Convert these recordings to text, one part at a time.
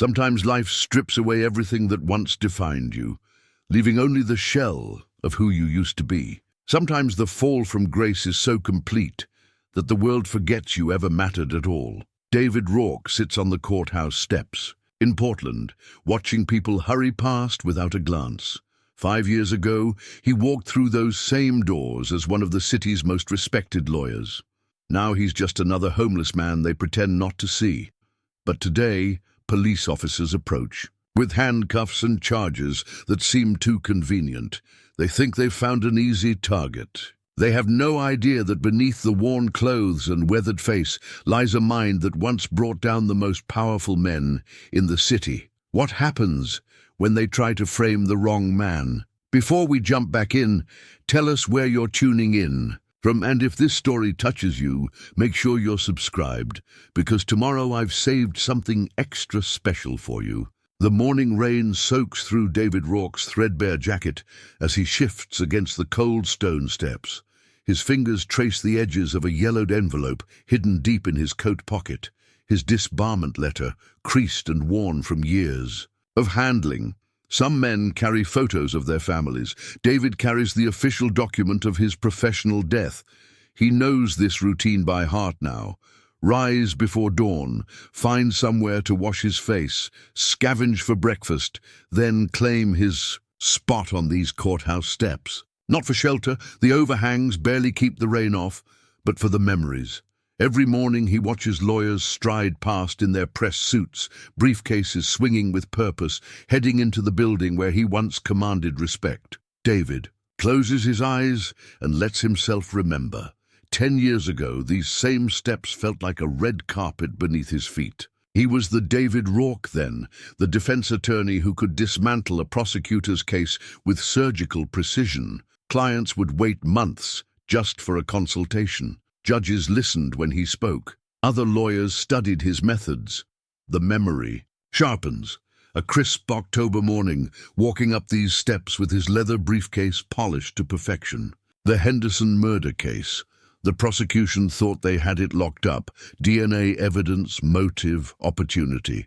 Sometimes life strips away everything that once defined you, leaving only the shell of who you used to be. Sometimes the fall from grace is so complete that the world forgets you ever mattered at all. David Rourke sits on the courthouse steps in Portland, watching people hurry past without a glance. 5 years ago, he walked through those same doors as one of the city's most respected lawyers. Now he's just another homeless man they pretend not to see. But today, police officers approach. With handcuffs and charges that seem too convenient, they think they've found an easy target. They have no idea that beneath the worn clothes and weathered face lies a mind that once brought down the most powerful men in the city. What happens when they try to frame the wrong man? Before we jump back in, tell us where you're tuning in from, and if this story touches you, make sure you're subscribed, because tomorrow I've saved something extra special for you. The morning rain soaks through David Rourke's threadbare jacket as he shifts against the cold stone steps. His fingers trace the edges of a yellowed envelope hidden deep in his coat pocket, his disbarment letter creased and worn from years of handling. Some men carry photos of their families. David carries the official document of his professional death. He knows this routine by heart now. Rise before dawn, find somewhere to wash his face, scavenge for breakfast, then claim his spot on these courthouse steps. Not for shelter, the overhangs barely keep the rain off, but for the memories. Every morning he watches lawyers stride past in their press suits, briefcases swinging with purpose, heading into the building where he once commanded respect. David closes his eyes and lets himself remember. 10 years ago, these same steps felt like a red carpet beneath his feet. He was the David Rourke then, the defense attorney who could dismantle a prosecutor's case with surgical precision. Clients would wait months just for a consultation. Judges listened when he spoke. Other lawyers studied his methods. The memory sharpens. A crisp October morning, walking up these steps with his leather briefcase polished to perfection. The Henderson murder case. The prosecution thought they had it locked up. DNA evidence, motive, opportunity.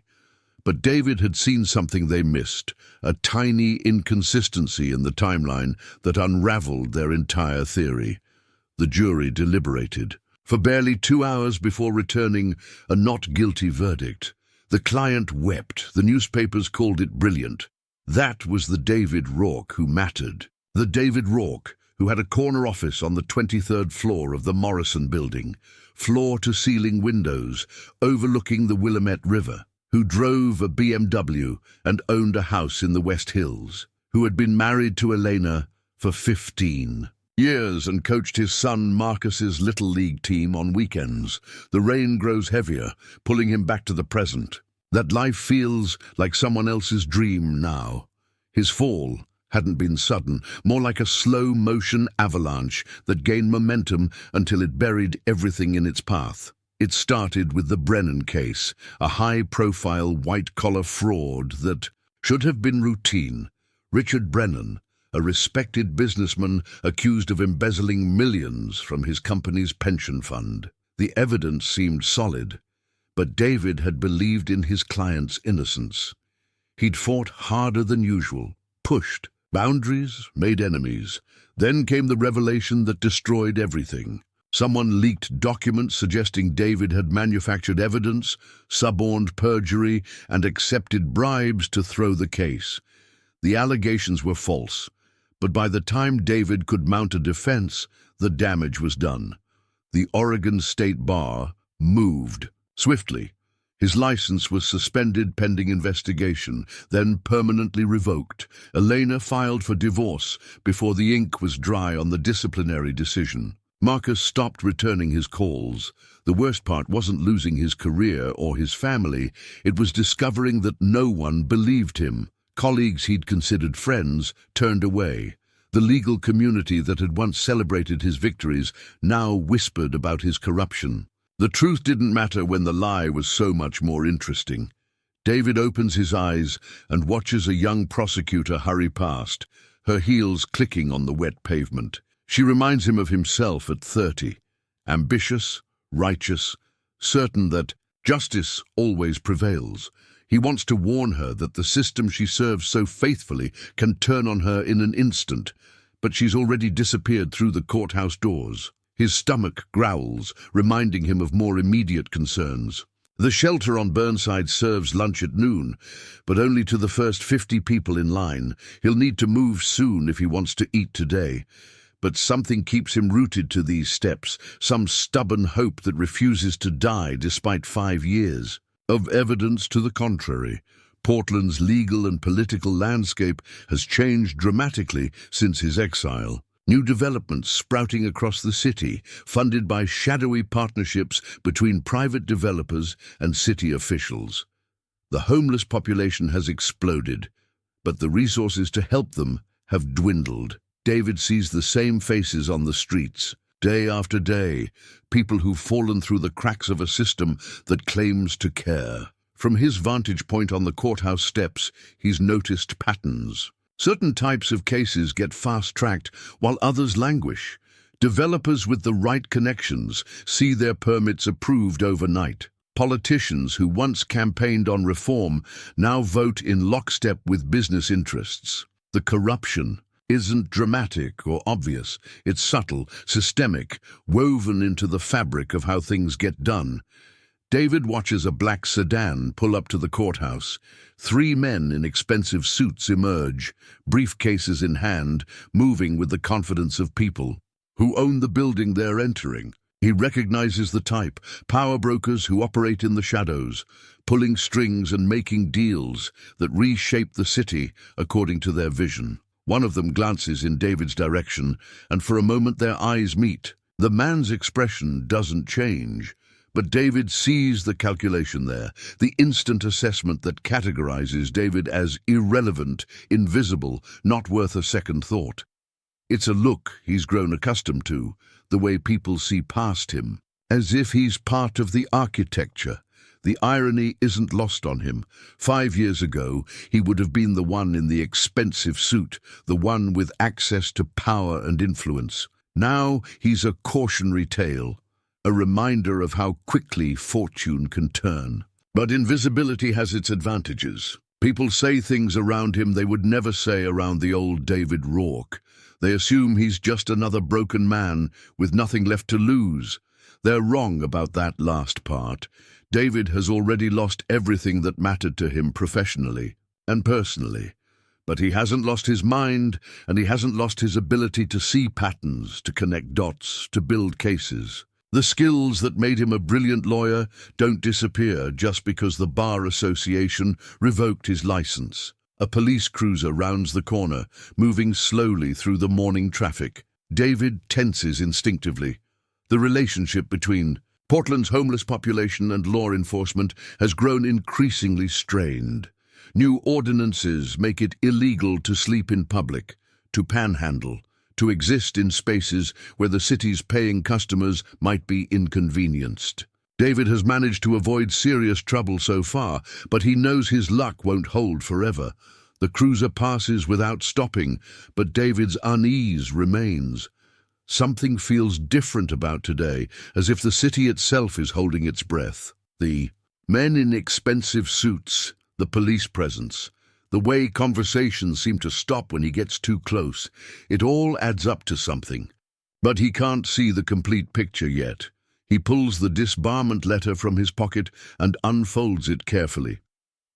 But David had seen something they missed, a tiny inconsistency in the timeline that unraveled their entire theory. The jury deliberated for barely 2 hours before returning a not guilty verdict. The client wept. The newspapers called it brilliant. That was the David Rourke who mattered. The David Rourke who had a corner office on the 23rd floor of the Morrison building, floor-to-ceiling windows overlooking the Willamette River, who drove a BMW and owned a house in the West Hills, who had been married to Elena for 15 years and coached his son Marcus's Little League team on weekends. The rain grows heavier, pulling him back to the present. That life feels like someone else's dream now. His fall hadn't been sudden, more like a slow-motion avalanche that gained momentum until it buried everything in its path. It started with the Brennan case, a high-profile white-collar fraud that should have been routine. Richard Brennan, a respected businessman accused of embezzling millions from his company's pension fund. The evidence seemed solid, but David had believed in his client's innocence. He'd fought harder than usual, pushed boundaries, made enemies. Then came the revelation that destroyed everything. Someone leaked documents suggesting David had manufactured evidence, suborned perjury, and accepted bribes to throw the case. The allegations were false, but by the time David could mount a defense, the damage was done. The Oregon State Bar moved swiftly. His license was suspended pending investigation, then permanently revoked. Elena filed for divorce before the ink was dry on the disciplinary decision. Marcus stopped returning his calls. The worst part wasn't losing his career or his family. It was discovering that no one believed him. Colleagues he'd considered friends turned away. The legal community that had once celebrated his victories now whispered about his corruption. The truth didn't matter when the lie was so much more interesting. David opens his eyes and watches a young prosecutor hurry past, her heels clicking on the wet pavement. She reminds him of himself at 30, ambitious, righteous, certain that justice always prevails. He wants to warn her that the system she serves so faithfully can turn on her in an instant, but she's already disappeared through the courthouse doors. His stomach growls, reminding him of more immediate concerns. The shelter on Burnside serves lunch at noon, but only to the first 50 people in line. He'll need to move soon if he wants to eat today. But something keeps him rooted to these steps, some stubborn hope that refuses to die despite 5 years of evidence to the contrary. Portland's legal and political landscape has changed dramatically since his exile. New developments sprouting across the city, funded by shadowy partnerships between private developers and city officials. The homeless population has exploded, but the resources to help them have dwindled. David sees the same faces on the streets, day after day, people who've fallen through the cracks of a system that claims to care. From his vantage point on the courthouse steps, he's noticed patterns. Certain types of cases get fast-tracked while others languish. Developers with the right connections see their permits approved overnight. Politicians who once campaigned on reform now vote in lockstep with business interests. The corruption isn't dramatic or obvious. It's subtle, systemic, woven into the fabric of how things get done. David watches a black sedan pull up to the courthouse. 3 men in expensive suits emerge, briefcases in hand, moving with the confidence of people who own the building they're entering. He recognizes the type, power brokers who operate in the shadows, pulling strings and making deals that reshape the city according to their vision. One of them glances in David's direction, and for a moment their eyes meet. The man's expression doesn't change, but David sees the calculation there, the instant assessment that categorizes David as irrelevant, invisible, not worth a second thought. It's a look he's grown accustomed to, the way people see past him, as if he's part of the architecture. The irony isn't lost on him. 5 years ago, he would have been the one in the expensive suit, the one with access to power and influence. Now he's a cautionary tale, a reminder of how quickly fortune can turn. But invisibility has its advantages. People say things around him they would never say around the old David Rourke. They assume he's just another broken man with nothing left to lose. They're wrong about that last part. David has already lost everything that mattered to him professionally and personally. But he hasn't lost his mind, and he hasn't lost his ability to see patterns, to connect dots, to build cases. The skills that made him a brilliant lawyer don't disappear just because the Bar Association revoked his license. A police cruiser rounds the corner, moving slowly through the morning traffic. David tenses instinctively. The relationship between Portland's homeless population and law enforcement has grown increasingly strained. New ordinances make it illegal to sleep in public, to panhandle, to exist in spaces where the city's paying customers might be inconvenienced. David has managed to avoid serious trouble so far, but he knows his luck won't hold forever. The cruiser passes without stopping, but David's unease remains. Something feels different about today, as if the city itself is holding its breath. The men in expensive suits, the police presence, the way conversations seem to stop when he gets too close. It all adds up to something. But he can't see the complete picture yet. He pulls the disbarment letter from his pocket and unfolds it carefully.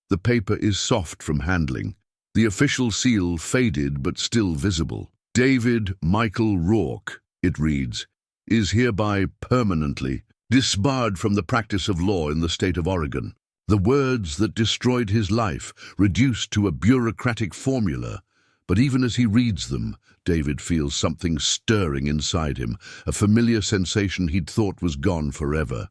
The paper is soft from handling. The official seal faded but still visible. David Michael Rourke, it reads, is hereby permanently disbarred from the practice of law in the state of Oregon. The words that destroyed his life, reduced to a bureaucratic formula. But even as he reads them, David feels something stirring inside him, a familiar sensation he'd thought was gone forever.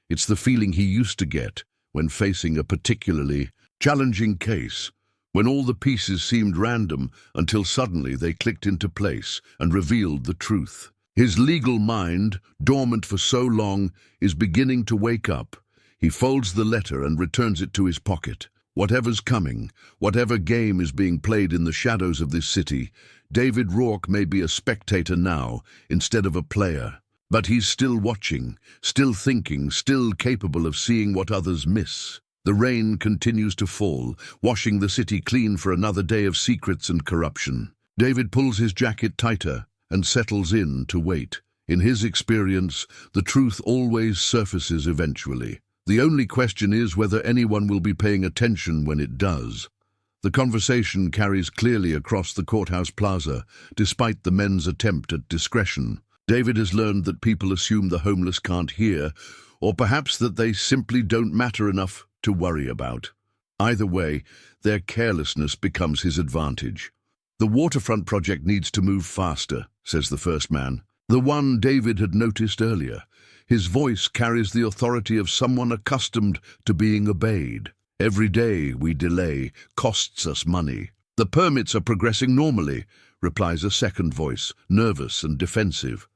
It's the feeling he used to get when facing a particularly challenging case, when all the pieces seemed random until suddenly they clicked into place and revealed the truth. His legal mind, dormant for so long, is beginning to wake up. He folds the letter and returns it to his pocket. Whatever's coming, whatever game is being played in the shadows of this city, David Rourke may be a spectator now instead of a player. But he's still watching, still thinking, still capable of seeing what others miss. The rain continues to fall, washing the city clean for another day of secrets and corruption. David pulls his jacket tighter and settles in to wait. In his experience, the truth always surfaces eventually. The only question is whether anyone will be paying attention when it does. The conversation carries clearly across the courthouse plaza, despite the men's attempt at discretion. David has learned that people assume the homeless can't hear, or perhaps that they simply don't matter enough to worry about. Either way, their carelessness becomes his advantage. The waterfront project needs to move faster, says the first man. The one David had noticed earlier. His voice carries the authority of someone accustomed to being obeyed. Every day we delay costs us money. The permits are progressing normally, replies a second voice, nervous and defensive.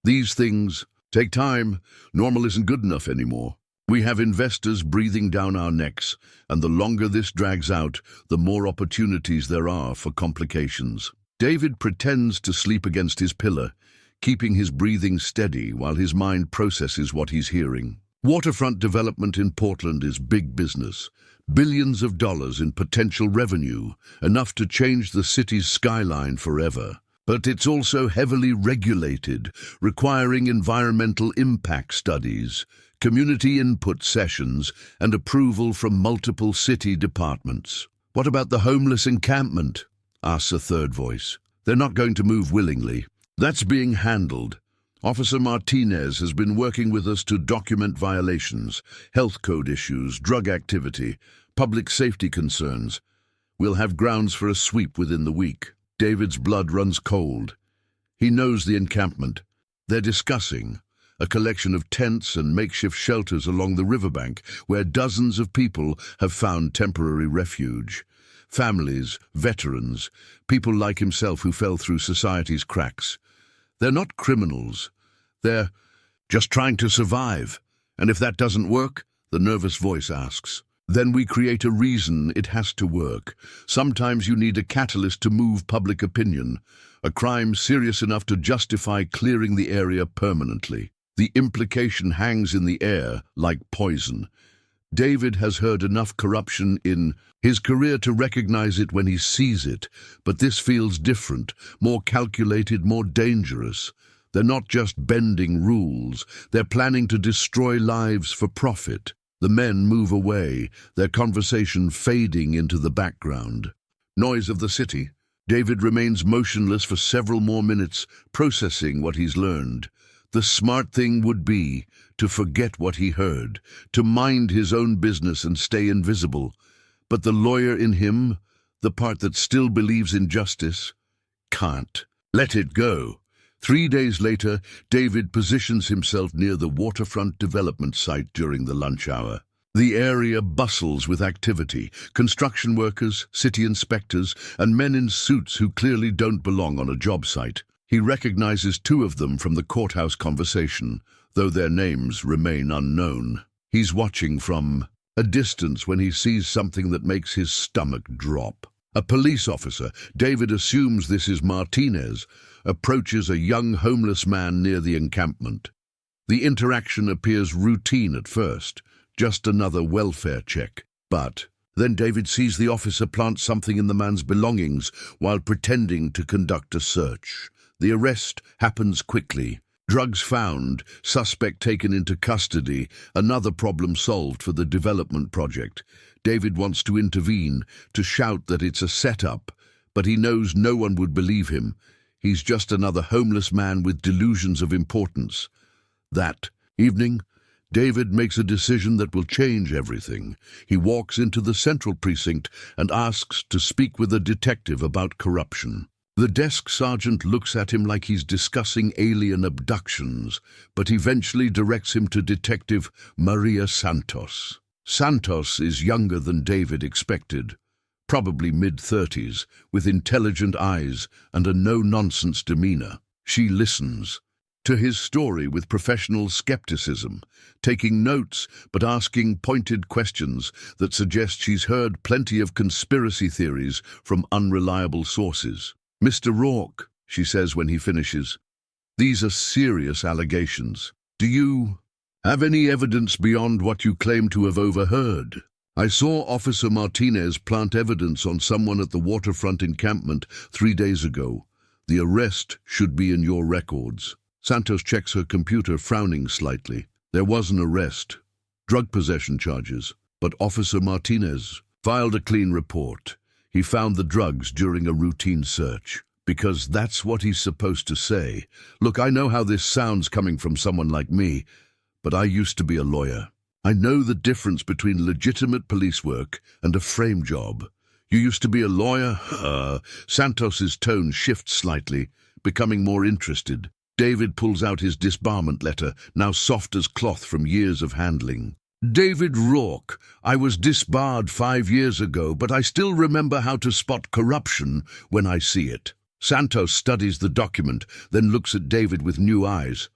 These things take time. Normal isn't good enough anymore. We have investors breathing down our necks, and the longer this drags out, the more opportunities there are for complications. David pretends to sleep against his pillar, keeping his breathing steady while his mind processes what he's hearing. Waterfront development in Portland is big business. Billions of dollars in potential revenue, enough to change the city's skyline forever. But it's also heavily regulated, requiring environmental impact studies, community input sessions, and approval from multiple city departments. What about the homeless encampment? Asks a third voice. They're not going to move willingly. That's being handled. Officer Martinez has been working with us to document violations, health code issues, drug activity, public safety concerns. We'll have grounds for a sweep within the week. David's blood runs cold. He knows the encampment. They're discussing a collection of tents and makeshift shelters along the riverbank where dozens of people have found temporary refuge. Families, veterans, people like himself who fell through society's cracks. They're not criminals. They're just trying to survive. And if that doesn't work, the nervous voice asks, then we create a reason it has to work. Sometimes you need a catalyst to move public opinion, a crime serious enough to justify clearing the area permanently. The implication hangs in the air like poison. David has heard enough corruption in his career to recognize it when he sees it, but this feels different, more calculated, more dangerous. They're not just bending rules, they're planning to destroy lives for profit. The men move away, their conversation fading into the background. Noise of the city. David remains motionless for several more minutes, processing what he's learned. The smart thing would be to forget what he heard, to mind his own business and stay invisible. But the lawyer in him, the part that still believes in justice, can't. Let it go. 3 days later, David positions himself near the waterfront development site during the lunch hour. The area bustles with activity, construction workers, city inspectors, and men in suits who clearly don't belong on a job site. He recognizes 2 of them from the courthouse conversation, though their names remain unknown. He's watching from a distance when he sees something that makes his stomach drop. A police officer, David assumes this is Martinez, approaches a young homeless man near the encampment. The interaction appears routine at first, just another welfare check. But then David sees the officer plant something in the man's belongings while pretending to conduct a search. The arrest happens quickly. Drugs found, suspect taken into custody, another problem solved for the development project. David wants to intervene, to shout that it's a setup, but he knows no one would believe him. He's just another homeless man with delusions of importance. That evening, David makes a decision that will change everything. He walks into the central precinct and asks to speak with a detective about corruption. The desk sergeant looks at him like he's discussing alien abductions, but eventually directs him to Detective Maria Santos. Santos is younger than David expected, probably mid-30s, with intelligent eyes and a no-nonsense demeanor. She listens to his story with professional skepticism, taking notes but asking pointed questions that suggest she's heard plenty of conspiracy theories from unreliable sources. "Mr. Rourke," she says when he finishes, "these are serious allegations. Do you have any evidence beyond what you claim to have overheard?" I saw Officer Martinez plant evidence on someone at the waterfront encampment 3 days ago. The arrest should be in your records. Santos checks her computer, frowning slightly. There was an arrest. Drug possession charges. But Officer Martinez filed a clean report. He found the drugs during a routine search. Because that's what he's supposed to say. Look, I know how this sounds coming from someone like me, but I used to be a lawyer. I know the difference between legitimate police work and a frame job. You used to be a lawyer? Santos's tone shifts slightly, becoming more interested. David pulls out his disbarment letter, now soft as cloth from years of handling. David Rourke, I was disbarred 5 years ago, but I still remember how to spot corruption when I see it. Santos studies the document, then looks at David with new eyes.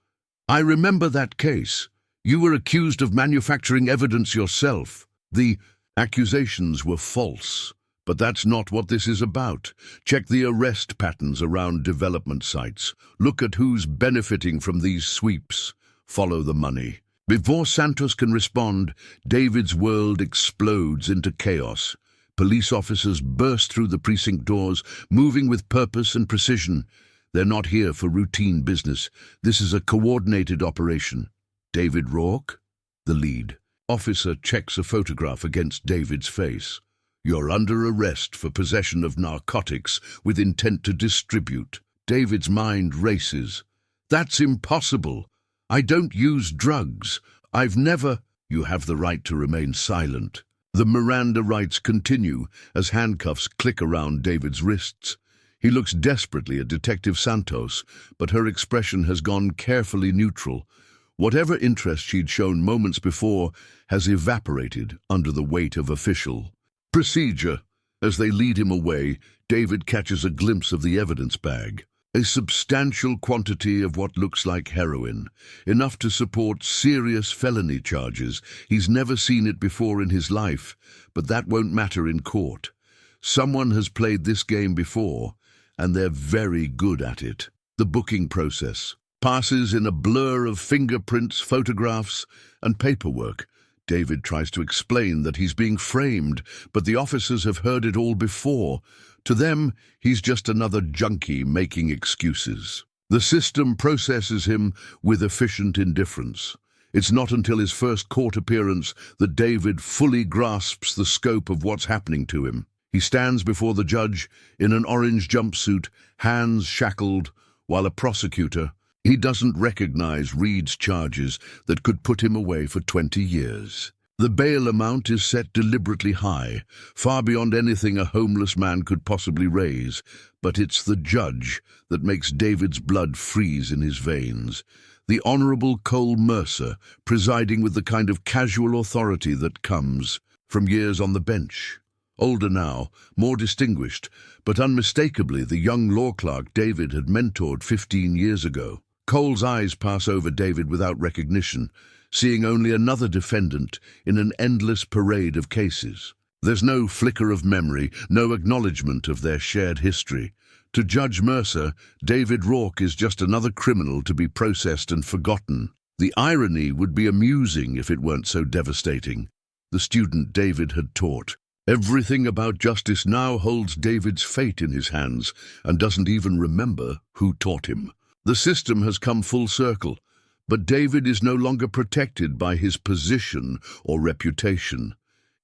I remember that case. You were accused of manufacturing evidence yourself. The accusations were false, but that's not what this is about. Check the arrest patterns around development sites. Look at who's benefiting from these sweeps. Follow the money. Before Santos can respond, David's world explodes into chaos. Police officers burst through the precinct doors, moving with purpose and precision. They're not here for routine business. This is a coordinated operation. David Rourke, the lead. Officer checks a photograph against David's face. You're under arrest for possession of narcotics with intent to distribute. David's mind races. That's impossible. I don't use drugs. I've never... You have the right to remain silent. The Miranda rights continue as handcuffs click around David's wrists. He looks desperately at Detective Santos, but her expression has gone carefully neutral. Whatever interest she'd shown moments before has evaporated under the weight of official procedure. As they lead him away, David catches a glimpse of the evidence bag. A substantial quantity of what looks like heroin, enough to support serious felony charges. He's never seen it before in his life, but that won't matter in court. Someone has played this game before, and they're very good at it. The booking process passes in a blur of fingerprints, photographs, and paperwork. David tries to explain that he's being framed, but the officers have heard it all before. To them, he's just another junkie making excuses. The system processes him with efficient indifference. It's not until his first court appearance that David fully grasps the scope of what's happening to him. He stands before the judge in an orange jumpsuit, hands shackled, while a prosecutor, he doesn't recognize, reads charges that could put him away for 20 years. The bail amount is set deliberately high, far beyond anything a homeless man could possibly raise, but it's the judge that makes David's blood freeze in his veins. The Honorable Cole Mercer, presiding with the kind of casual authority that comes from years on the bench. Older now, more distinguished, but unmistakably the young law clerk David had mentored 15 years ago. Cole's eyes pass over David without recognition, seeing only another defendant in an endless parade of cases. There's no flicker of memory, no acknowledgement of their shared history. To Judge Mercer, David Rourke is just another criminal to be processed and forgotten. The irony would be amusing if it weren't so devastating. The student David had taught. Everything about justice now holds David's fate in his hands and doesn't even remember who taught him. The system has come full circle. But David is no longer protected by his position or reputation.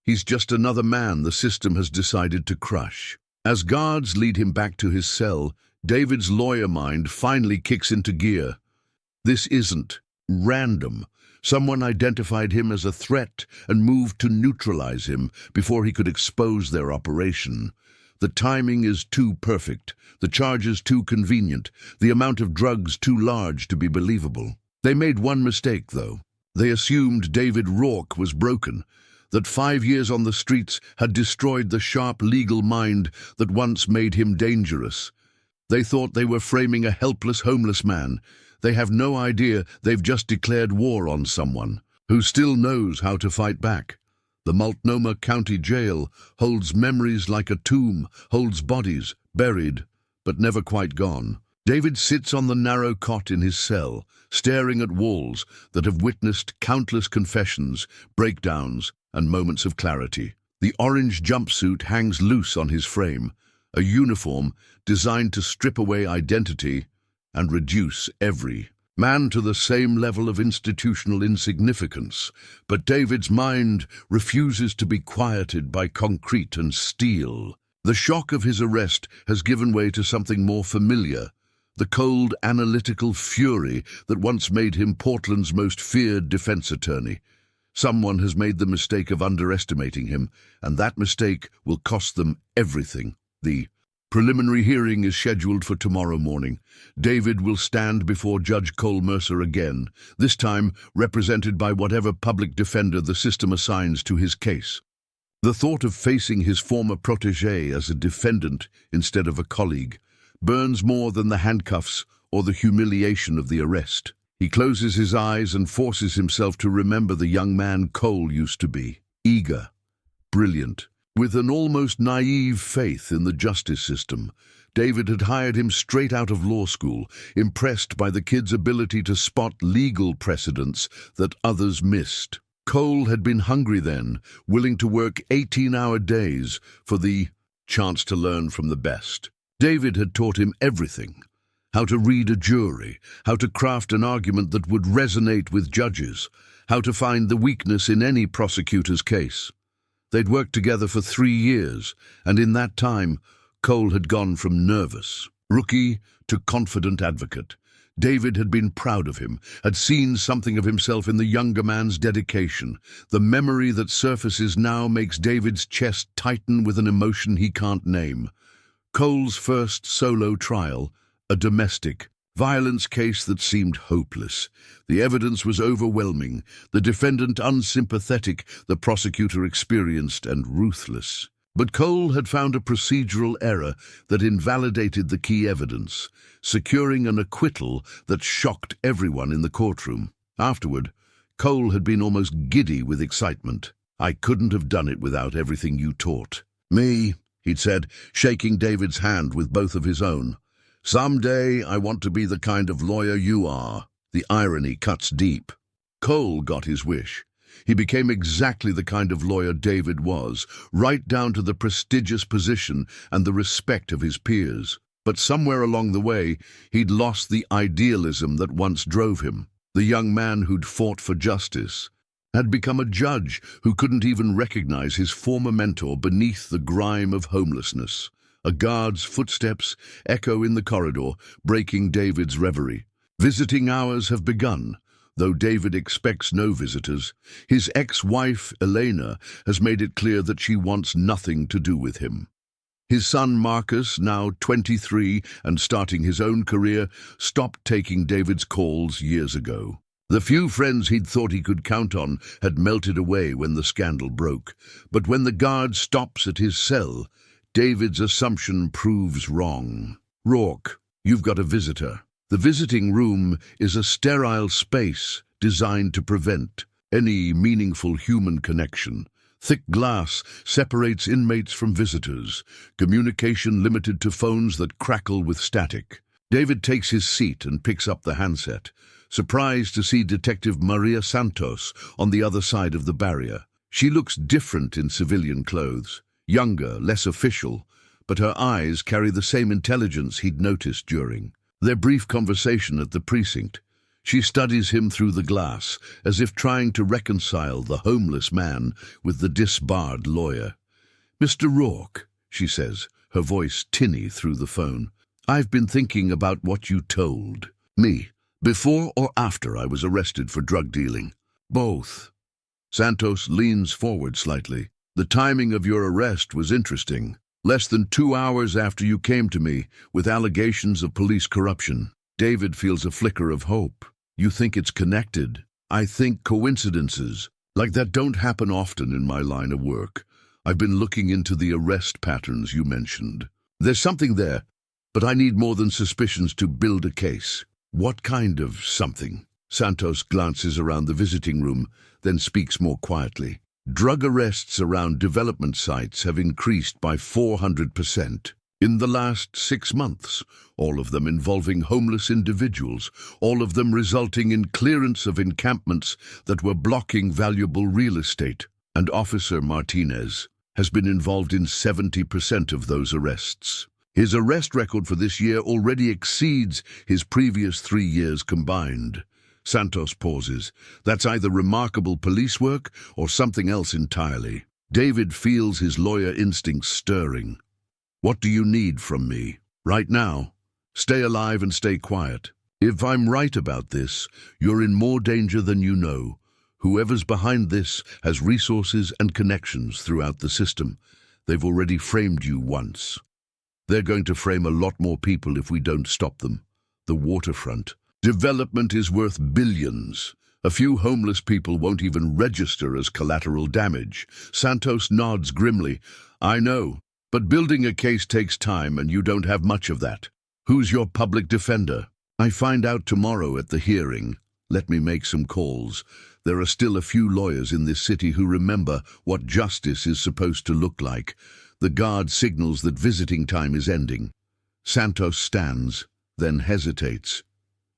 He's just another man the system has decided to crush. As guards lead him back to his cell, David's lawyer mind finally kicks into gear. This isn't random. Someone identified him as a threat and moved to neutralize him before he could expose their operation. The timing is too perfect, the charges too convenient, the amount of drugs too large to be believable. They made one mistake, though. They assumed David Rourke was broken, that 5 years on the streets had destroyed the sharp legal mind that once made him dangerous. They thought they were framing a helpless homeless man. They have no idea they've just declared war on someone who still knows how to fight back. The Multnomah County Jail holds memories like a tomb, holds bodies, buried, but never quite gone. David sits on the narrow cot in his cell, staring at walls that have witnessed countless confessions, breakdowns, and moments of clarity. The orange jumpsuit hangs loose on his frame, a uniform designed to strip away identity and reduce every man to the same level of institutional insignificance. But David's mind refuses to be quieted by concrete and steel. The shock of his arrest has given way to something more familiar, the cold, analytical fury that once made him Portland's most feared defense attorney. Someone has made the mistake of underestimating him, and that mistake will cost them everything. The preliminary hearing is scheduled for tomorrow morning. David will stand before Judge Cole Mercer again, this time represented by whatever public defender the system assigns to his case. The thought of facing his former protégé as a defendant instead of a colleague burns more than the handcuffs or the humiliation of the arrest. He closes his eyes and forces himself to remember the young man Cole used to be. Eager, brilliant, with an almost naive faith in the justice system. David had hired him straight out of law school, impressed by the kid's ability to spot legal precedents that others missed. Cole had been hungry then, willing to work 18-hour days for the chance to learn from the best. David had taught him everything: how to read a jury, how to craft an argument that would resonate with judges, how to find the weakness in any prosecutor's case. They'd worked together for 3 years, and in that time, Cole had gone from nervous rookie to confident advocate. David had been proud of him, had seen something of himself in the younger man's dedication. The memory that surfaces now makes David's chest tighten with an emotion he can't name. Cole's first solo trial, a domestic violence case that seemed hopeless. The evidence was overwhelming, the defendant unsympathetic, the prosecutor experienced and ruthless. But Cole had found a procedural error that invalidated the key evidence, securing an acquittal that shocked everyone in the courtroom. Afterward, Cole had been almost giddy with excitement. "I couldn't have done it without everything you taught me," he'd said, shaking David's hand with both of his own. "Someday I want to be the kind of lawyer you are." The irony cuts deep. Cole got his wish. He became exactly the kind of lawyer David was, right down to the prestigious position and the respect of his peers. But somewhere along the way, he'd lost the idealism that once drove him. The young man who'd fought for justice had become a judge who couldn't even recognize his former mentor beneath the grime of homelessness. A guard's footsteps echo in the corridor, breaking David's reverie. Visiting hours have begun. Though David expects no visitors, his ex-wife, Elena, has made it clear that she wants nothing to do with him. His son Marcus, now 23 and starting his own career, stopped taking David's calls years ago. The few friends he'd thought he could count on had melted away when the scandal broke. But when the guard stops at his cell, David's assumption proves wrong. "Rourke, you've got a visitor." The visiting room is a sterile space designed to prevent any meaningful human connection. Thick glass separates inmates from visitors, communication limited to phones that crackle with static. David takes his seat and picks up the handset, surprised to see Detective Maria Santos on the other side of the barrier. She looks different in civilian clothes, younger, less official, but her eyes carry the same intelligence he'd noticed during their brief conversation at the precinct. She studies him through the glass, as if trying to reconcile the homeless man with the disbarred lawyer. "Mr. Rourke," she says, her voice tinny through the phone, "I've been thinking about what you told me. Before or after I was arrested for drug dealing?" "Both." Santos leans forward slightly. "The timing of your arrest was interesting. Less than 2 hours after you came to me with allegations of police corruption." David feels a flicker of hope. "You think it's connected?" "I think coincidences like that don't happen often in my line of work. I've been looking into the arrest patterns you mentioned. There's something there, but I need more than suspicions to build a case." "What kind of something?" Santos glances around the visiting room, then speaks more quietly. "Drug arrests around development sites have increased by 400% in the last 6 months, all of them involving homeless individuals, all of them resulting in clearance of encampments that were blocking valuable real estate. and Officer Martinez has been involved in 70% of those arrests. His arrest record for this year already exceeds his previous 3 years combined. Santos pauses. That's either remarkable police work or something else entirely. David feels his lawyer instincts stirring. What do you need from me? Right now, stay alive and stay quiet. If I'm right about this, you're in more danger than you know. Whoever's behind this has resources and connections throughout the system. They've already framed you once. They're going to frame a lot more people if we don't stop them. The waterfront. Development is worth billions. A few homeless people won't even register as collateral damage. Santos nods grimly. I know, but building a case takes time and you don't have much of that. Who's your public defender? I find out tomorrow at the hearing. Let me make some calls. There are still a few lawyers in this city who remember what justice is supposed to look like. The guard signals that visiting time is ending. Santos stands, then hesitates.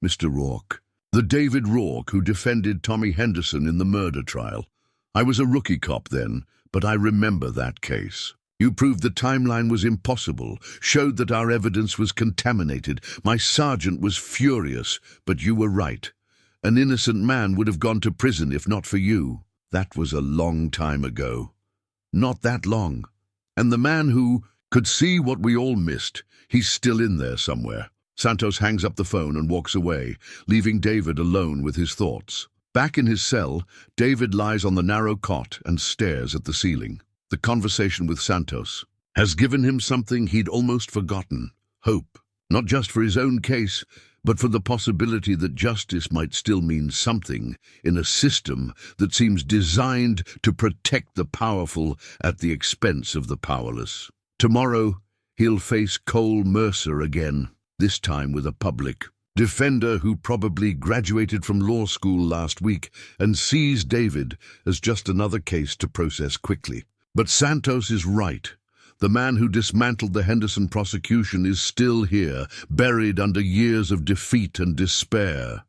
Mr. Rourke. The David Rourke who defended Tommy Henderson in the murder trial. I was a rookie cop then, but I remember that case. You proved the timeline was impossible, showed that our evidence was contaminated. My sergeant was furious, but you were right. An innocent man would have gone to prison if not for you. That was a long time ago. Not that long. And the man who could see what we all missed, he's still in there somewhere. Santos hangs up the phone and walks away, leaving David alone with his thoughts. Back in his cell, David lies on the narrow cot and stares at the ceiling. The conversation with Santos has given him something he'd almost forgotten: hope. Not just for his own case, but for the possibility that justice might still mean something in a system that seems designed to protect the powerful at the expense of the powerless. Tomorrow, he'll face Cole Mercer again, this time with a public defender who probably graduated from law school last week and sees David as just another case to process quickly. But Santos is right. The man who dismantled the Henderson prosecution is still here, buried under years of defeat and despair,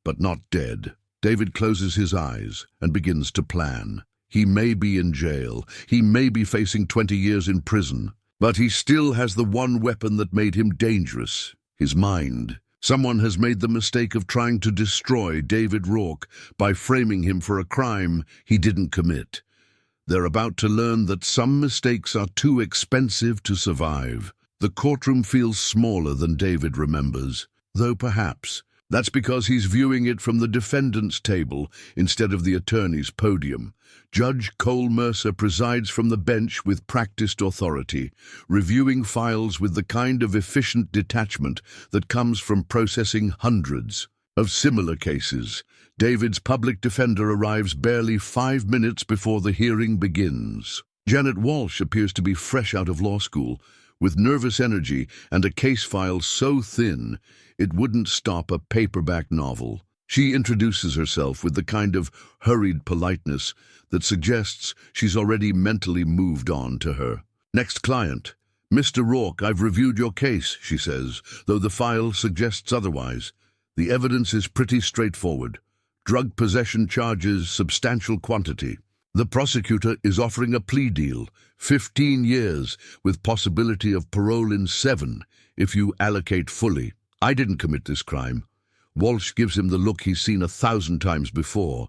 but not dead. David closes his eyes and begins to plan. He may be in jail, he may be facing 20 years in prison, but he still has the one weapon that made him dangerous: his mind. Someone has made the mistake of trying to destroy David Rourke by framing him for a crime he didn't commit. They're about to learn that some mistakes are too expensive to survive. The courtroom feels smaller than David remembers, though perhaps that's because he's viewing it from the defendant's table instead of the attorney's podium. Judge Cole Mercer presides from the bench with practiced authority, reviewing files with the kind of efficient detachment that comes from processing hundreds of similar cases. David's public defender arrives barely 5 minutes before the hearing begins. Janet Walsh appears to be fresh out of law school, with nervous energy and a case file so thin it wouldn't stop a paperback novel. She introduces herself with the kind of hurried politeness that suggests she's already mentally moved on to her next client. Mr. Rourke, I've reviewed your case, she says, though the file suggests otherwise. The evidence is pretty straightforward. Drug possession charges, substantial quantity. The prosecutor is offering a plea deal, 15 years, with possibility of parole in 7, if you allocate fully. I didn't commit this crime. Walsh gives him the look he's seen 1,000 times before,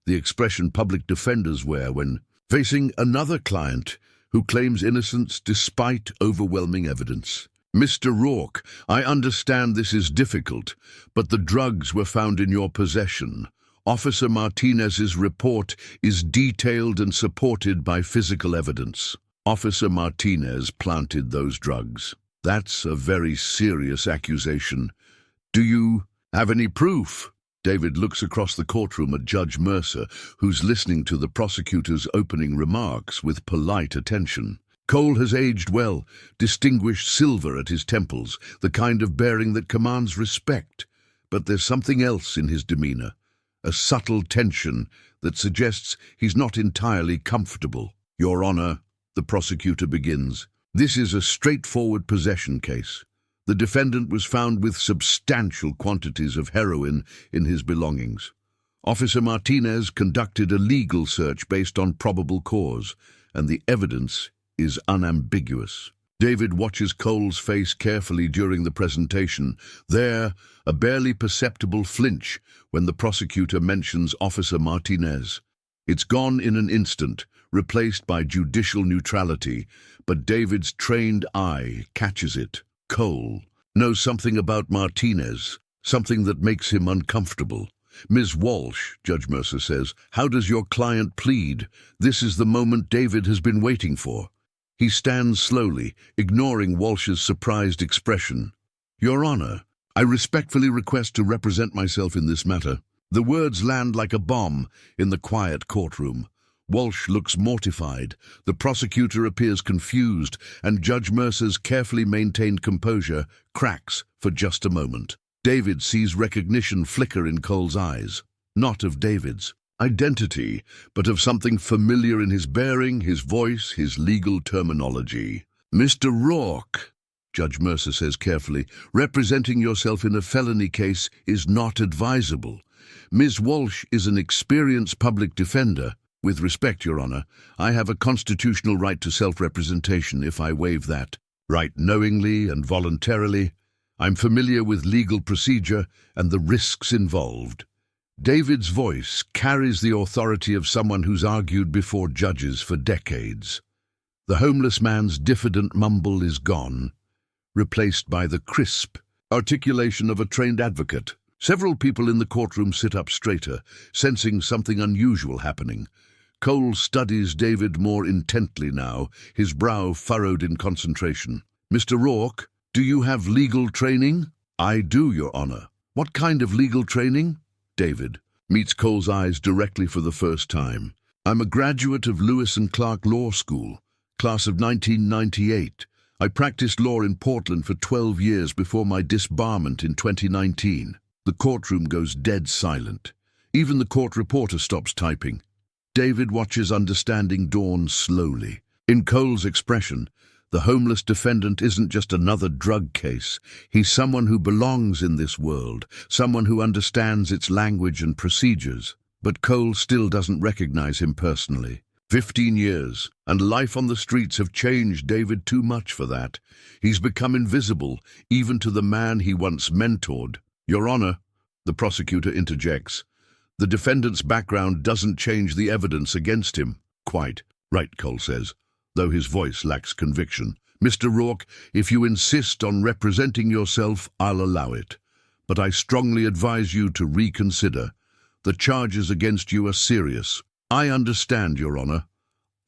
the expression public defenders wear when facing another client who claims innocence despite overwhelming evidence. Mr. Rourke, I understand this is difficult, but the drugs were found in your possession. Officer Martinez's report is detailed and supported by physical evidence. Officer Martinez planted those drugs. That's a very serious accusation. Do you have any proof? David looks across the courtroom at Judge Mercer, who's listening to the prosecutor's opening remarks with polite attention. Cole has aged well, distinguished silver at his temples, the kind of bearing that commands respect. But there's something else in his demeanor, a subtle tension that suggests he's not entirely comfortable. Your Honor, the prosecutor begins, this is a straightforward possession case. The defendant was found with substantial quantities of heroin in his belongings. Officer Martinez conducted a legal search based on probable cause, and the evidence is unambiguous. David watches Cole's face carefully during the presentation. There, a barely perceptible flinch when the prosecutor mentions Officer Martinez. It's gone in an instant, replaced by judicial neutrality, but David's trained eye catches it. Cole knows something about Martinez, something that makes him uncomfortable. "Ms. Walsh," Judge Mercer says, "how does your client plead? This is the moment David has been waiting for." He stands slowly, ignoring Walsh's surprised expression. "Your Honor, I respectfully request to represent myself in this matter." The words land like a bomb in the quiet courtroom. Walsh looks mortified, the prosecutor appears confused, and Judge Mercer's carefully maintained composure cracks for just a moment. David sees recognition flicker in Cole's eyes, not of David's identity, but of something familiar in his bearing, his voice, his legal terminology. "Mr. Rourke," Judge Mercer says carefully, "representing yourself in a felony case is not advisable. Ms. Walsh is an experienced public defender. With respect, Your Honor, I have a constitutional right to self-representation if I waive that right knowingly and voluntarily. I'm familiar with legal procedure and the risks involved." David's voice carries the authority of someone who's argued before judges for decades. The homeless man's diffident mumble is gone, replaced by the crisp articulation of a trained advocate. Several people in the courtroom sit up straighter, sensing something unusual happening. Cole studies David more intently now, his brow furrowed in concentration. "Mr. Rourke, do you have legal training?" "I do, Your Honor." "What kind of legal training?" David meets Cole's eyes directly for the first time. "I'm a graduate of Lewis and Clark Law School, class of 1998. I practiced law in Portland for 12 years before my disbarment in 2019. The courtroom goes dead silent. Even the court reporter stops typing. David watches understanding dawn slowly. In Cole's expression, the homeless defendant isn't just another drug case. He's someone who belongs in this world, someone who understands its language and procedures. But Cole still doesn't recognize him personally. 15 years, and life on the streets have changed David too much for that. He's become invisible, even to the man he once mentored. "Your Honor," the prosecutor interjects, "the defendant's background doesn't change the evidence against him." "Quite right," Cole says, though his voice lacks conviction. "Mr. Rourke, if you insist on representing yourself, I'll allow it. But I strongly advise you to reconsider. The charges against you are serious." "I understand, Your Honor.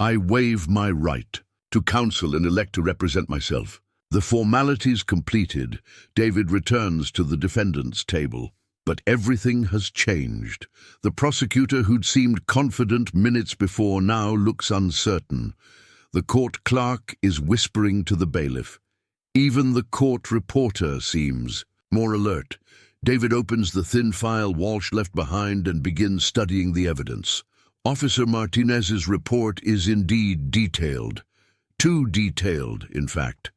I waive my right to counsel and elect to represent myself." The formalities completed, David returns to the defendant's table. But everything has changed. The prosecutor, who'd seemed confident minutes before, now looks uncertain. The court clerk is whispering to the bailiff. Even the court reporter seems more alert. David opens the thin file Walsh left behind and begins studying the evidence. Officer Martinez's report is indeed detailed. Too detailed, in fact.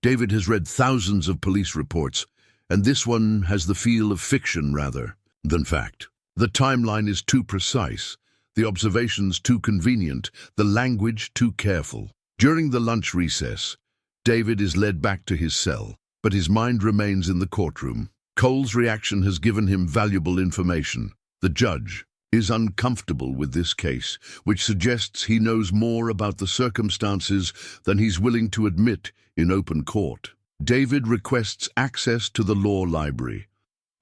David has read thousands of police reports, and this one has the feel of fiction rather than fact. The timeline is too precise, the observations too convenient, the language too careful. During the lunch recess, David is led back to his cell, but his mind remains in the courtroom. Cole's reaction has given him valuable information. The judge is uncomfortable with this case, which suggests he knows more about the circumstances than he's willing to admit in open court. David requests access to the law library,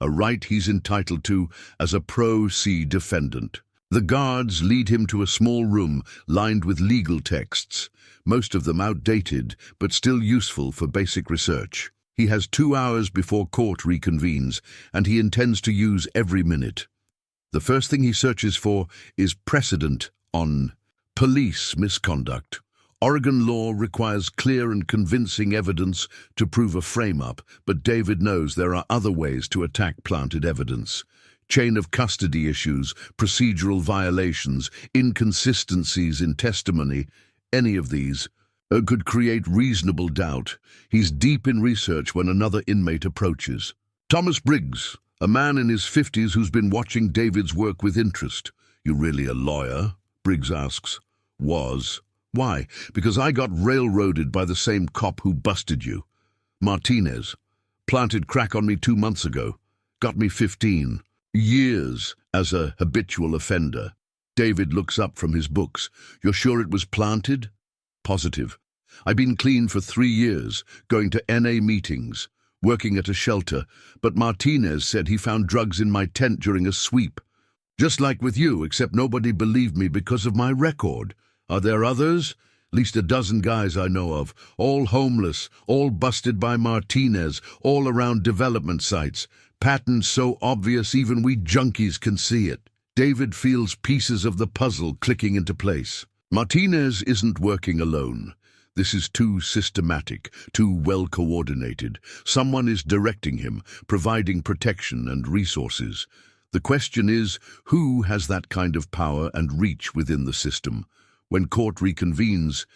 a right he's entitled to as a pro se defendant. The guards lead him to a small room lined with legal texts, most of them outdated but still useful for basic research. He has 2 hours before court reconvenes, and he intends to use every minute. The first thing he searches for is precedent on police misconduct. Oregon law requires clear and convincing evidence to prove a frame-up, but David knows there are other ways to attack planted evidence. Chain of custody issues, procedural violations, inconsistencies in testimony, any of these could create reasonable doubt. He's deep in research when another inmate approaches. "Thomas Briggs," a man in his 50s who's been watching David's work with interest. You really a lawyer? Briggs asks. Was. Why? Because I got railroaded by the same cop who busted you. Martinez. Planted crack on me 2 months ago. Got me 15 years as a habitual offender. David looks up from his books. You're sure it was planted? Positive. I've been clean for 3 years, going to NA meetings, working at a shelter, but Martinez said he found drugs in my tent during a sweep. Just like with you, except nobody believed me because of my record. Are there others? At least a dozen guys I know of, all homeless, all busted by Martinez, all around development sites. Patterns so obvious even we junkies can see it. David feels pieces of the puzzle clicking into place. Martinez isn't working alone. This is too systematic, too well coordinated. Someone is directing him, providing protection and resources. The question is, who has that kind of power and reach within the system? When court reconvenes,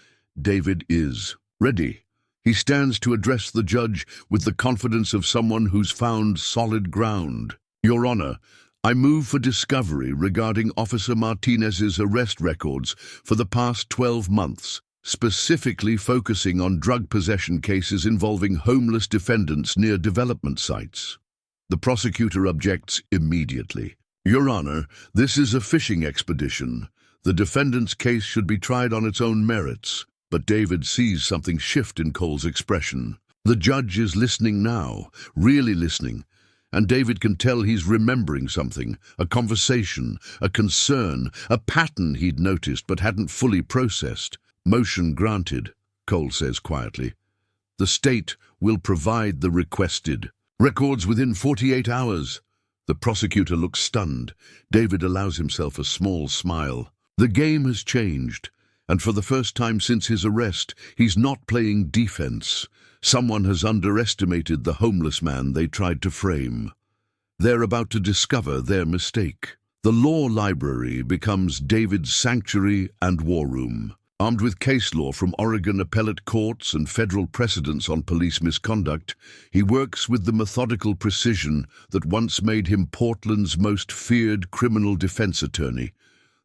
David is ready. He stands to address the judge with the confidence of someone who's found solid ground. Your Honor, I move for discovery regarding Officer Martinez's arrest records for the past 12 months, specifically focusing on drug possession cases involving homeless defendants near development sites. The prosecutor objects immediately. Your Honor, this is a fishing expedition. The defendant's case should be tried on its own merits. But David sees something shift in Cole's expression. The judge is listening now, really listening. And David can tell he's remembering something, a conversation, a concern, a pattern he'd noticed but hadn't fully processed. Motion granted, Cole says quietly. The state will provide the requested records within 48 hours. The prosecutor looks stunned. David allows himself a small smile. The game has changed, and for the first time since his arrest, he's not playing defense. Someone has underestimated the homeless man they tried to frame. They're about to discover their mistake. The law library becomes David's sanctuary and war room. Armed with case law from Oregon appellate courts and federal precedents on police misconduct, he works with the methodical precision that once made him Portland's most feared criminal defense attorney.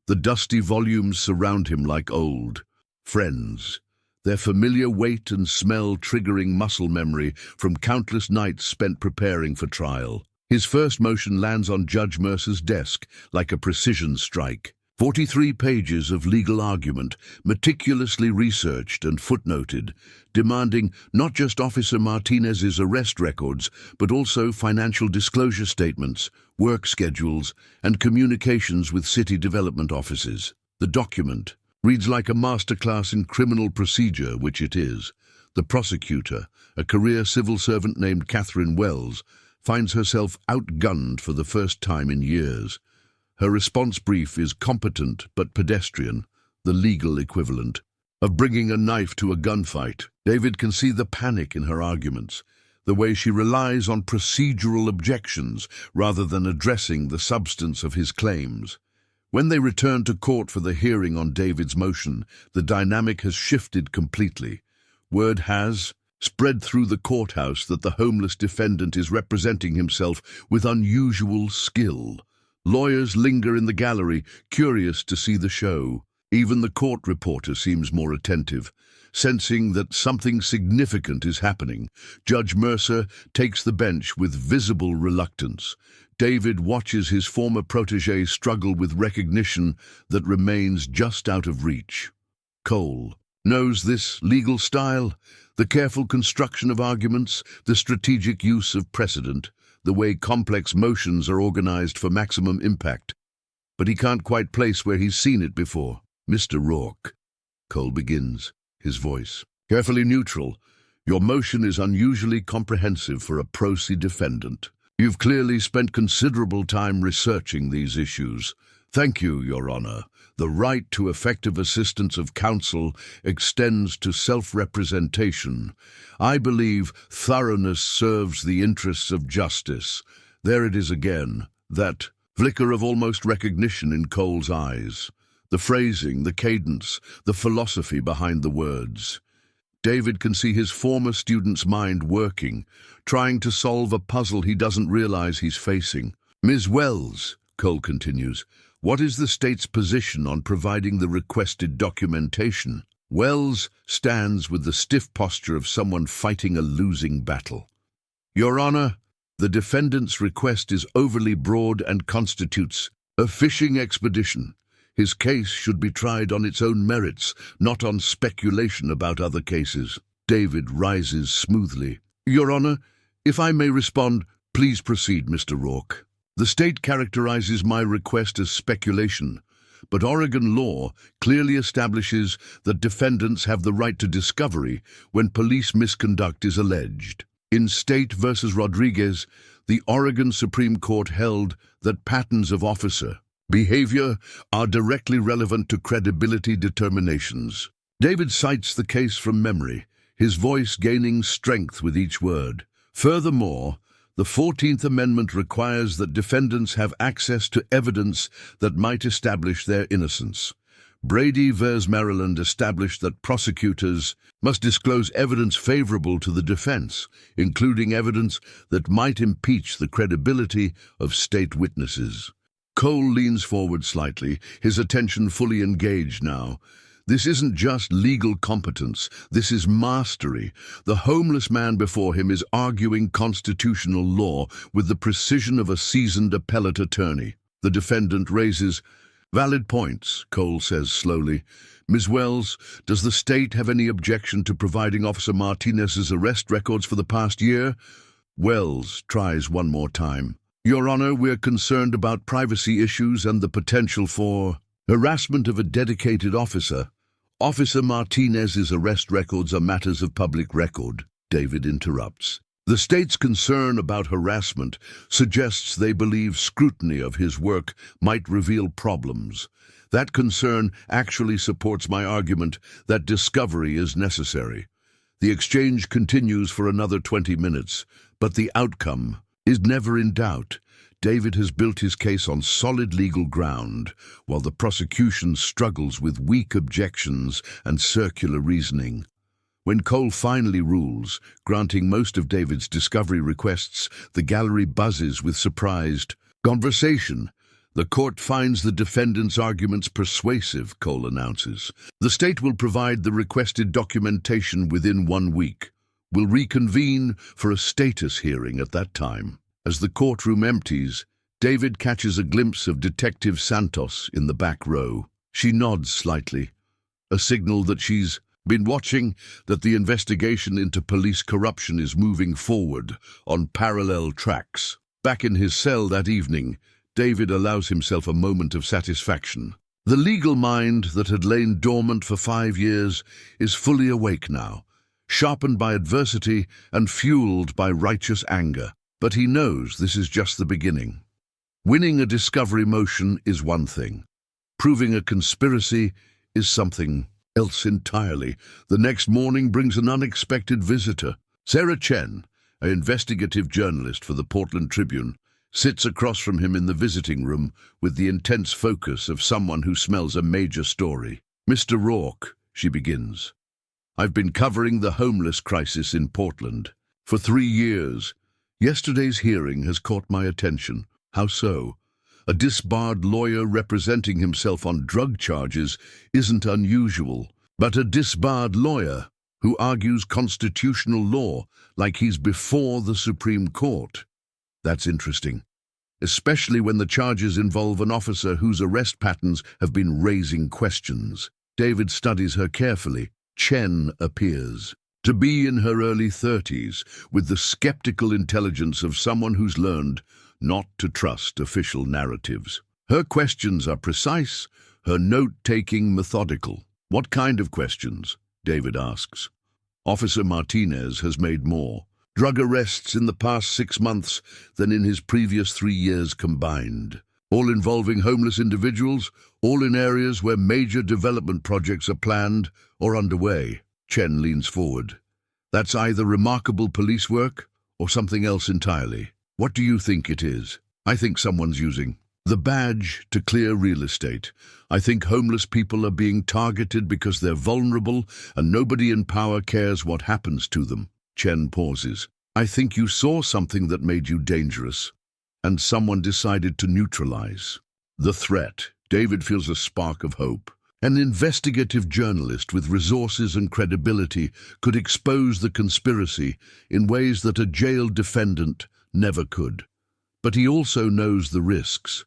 The dusty volumes surround him like old friends, their familiar weight and smell triggering muscle memory from countless nights spent preparing for trial. His first motion lands on Judge Mercer's desk like a precision strike. 43 pages of legal argument, meticulously researched and footnoted, demanding not just Officer Martinez's arrest records, but also financial disclosure statements, work schedules, and communications with city development offices. The document reads like a masterclass in criminal procedure, which it is. The prosecutor, a career civil servant named Catherine Wells, finds herself outgunned for the first time in years. Her response brief is competent but pedestrian, the legal equivalent of bringing a knife to a gunfight. David can see the panic in her arguments, the way she relies on procedural objections rather than addressing the substance of his claims. When they return to court for the hearing on David's motion, the dynamic has shifted completely. Word has spread through the courthouse that the homeless defendant is representing himself with unusual skill. Lawyers linger in the gallery, curious to see the show. Even the court reporter seems more attentive, sensing that something significant is happening. Judge Mercer takes the bench with visible reluctance. David watches his former protégé struggle with recognition that remains just out of reach. Cole knows this legal style, the careful construction of arguments, the strategic use of precedent, the way complex motions are organized for maximum impact. But he can't quite place where he's seen it before. Mr. Rourke, Cole begins, his voice carefully neutral. Your motion is unusually comprehensive for a pro se defendant. You've clearly spent considerable time researching these issues. Thank you, Your Honor. The right to effective assistance of counsel extends to self-representation. I believe thoroughness serves the interests of justice. There it is again, that flicker of almost recognition in Cole's eyes. The phrasing, the cadence, the philosophy behind the words. David can see his former student's mind working, trying to solve a puzzle he doesn't realize he's facing. "Ms. Wells," Cole continues, "what is the state's position on providing the requested documentation?" Wells stands with the stiff posture of someone fighting a losing battle. "Your Honor, the defendant's request is overly broad and constitutes a fishing expedition. His case should be tried on its own merits, not on speculation about other cases." David rises smoothly. "Your Honor, if I may respond, please proceed, Mr. Rourke. The state characterizes my request as speculation, but Oregon law clearly establishes that defendants have the right to discovery when police misconduct is alleged. In State v. Rodriguez, the Oregon Supreme Court held that patterns of officer behavior are directly relevant to credibility determinations. David cites the case from memory, his voice gaining strength with each word. Furthermore, the 14th Amendment requires that defendants have access to evidence that might establish their innocence. Brady v. Maryland established that prosecutors must disclose evidence favorable to the defense, including evidence that might impeach the credibility of state witnesses. Cole leans forward slightly, his attention fully engaged now. This isn't just legal competence, this is mastery. The homeless man before him is arguing constitutional law with the precision of a seasoned appellate attorney. The defendant raises valid points, Cole says slowly. "Ms. Wells, does the state have any objection to providing Officer Martinez's arrest records for the past year?" Wells tries one more time. "Your Honor, we're concerned about privacy issues and the potential for harassment of a dedicated officer." "Officer Martinez's arrest records are matters of public record," David interrupts. "The state's concern about harassment suggests they believe scrutiny of his work might reveal problems. That concern actually supports my argument that discovery is necessary." The exchange continues for another 20 minutes, but the outcome is never in doubt. David has built his case on solid legal ground, while the prosecution struggles with weak objections and circular reasoning. When Cole finally rules, granting most of David's discovery requests, the gallery buzzes with surprised conversation. "The court finds the defendant's arguments persuasive," Cole announces. "The state will provide the requested documentation within 1 week. We'll reconvene for a status hearing at that time." As the courtroom empties, David catches a glimpse of Detective Santos in the back row. She nods slightly, a signal that she's been watching, that the investigation into police corruption is moving forward on parallel tracks. Back in his cell that evening, David allows himself a moment of satisfaction. The legal mind that had lain dormant for 5 years is fully awake now, sharpened by adversity and fueled by righteous anger. But he knows this is just the beginning. Winning a discovery motion is one thing. Proving a conspiracy is something else entirely. The next morning brings an unexpected visitor. Sarah Chen, an investigative journalist for the Portland Tribune, sits across from him in the visiting room with the intense focus of someone who smells a major story. "Mr. Rourke," she begins, "I've been covering the homeless crisis in Portland for 3 years. Yesterday's hearing has caught my attention." "How so?" "A disbarred lawyer representing himself on drug charges isn't unusual, but a disbarred lawyer who argues constitutional law like he's before the Supreme Court. That's interesting, especially when the charges involve an officer whose arrest patterns have been raising questions." David studies her carefully. Chen appears to be in her early 30s, with the skeptical intelligence of someone who's learned not to trust official narratives. Her questions are precise, her note-taking methodical. "What kind of questions?" David asks. "Officer Martinez has made more drug arrests in the past 6 months than in his previous 3 years combined, all involving homeless individuals, all in areas where major development projects are planned or underway." Chen leans forward. "That's either remarkable police work or something else entirely. What do you think it is?" "I think someone's using The badge to clear real estate. I think homeless people are being targeted because they're vulnerable and nobody in power cares what happens to them. Chen pauses. I think you saw something that made you dangerous, and someone decided to neutralize the threat. David feels a spark of hope. An investigative journalist with resources and credibility could expose the conspiracy in ways that a jailed defendant never could. But he also knows the risks.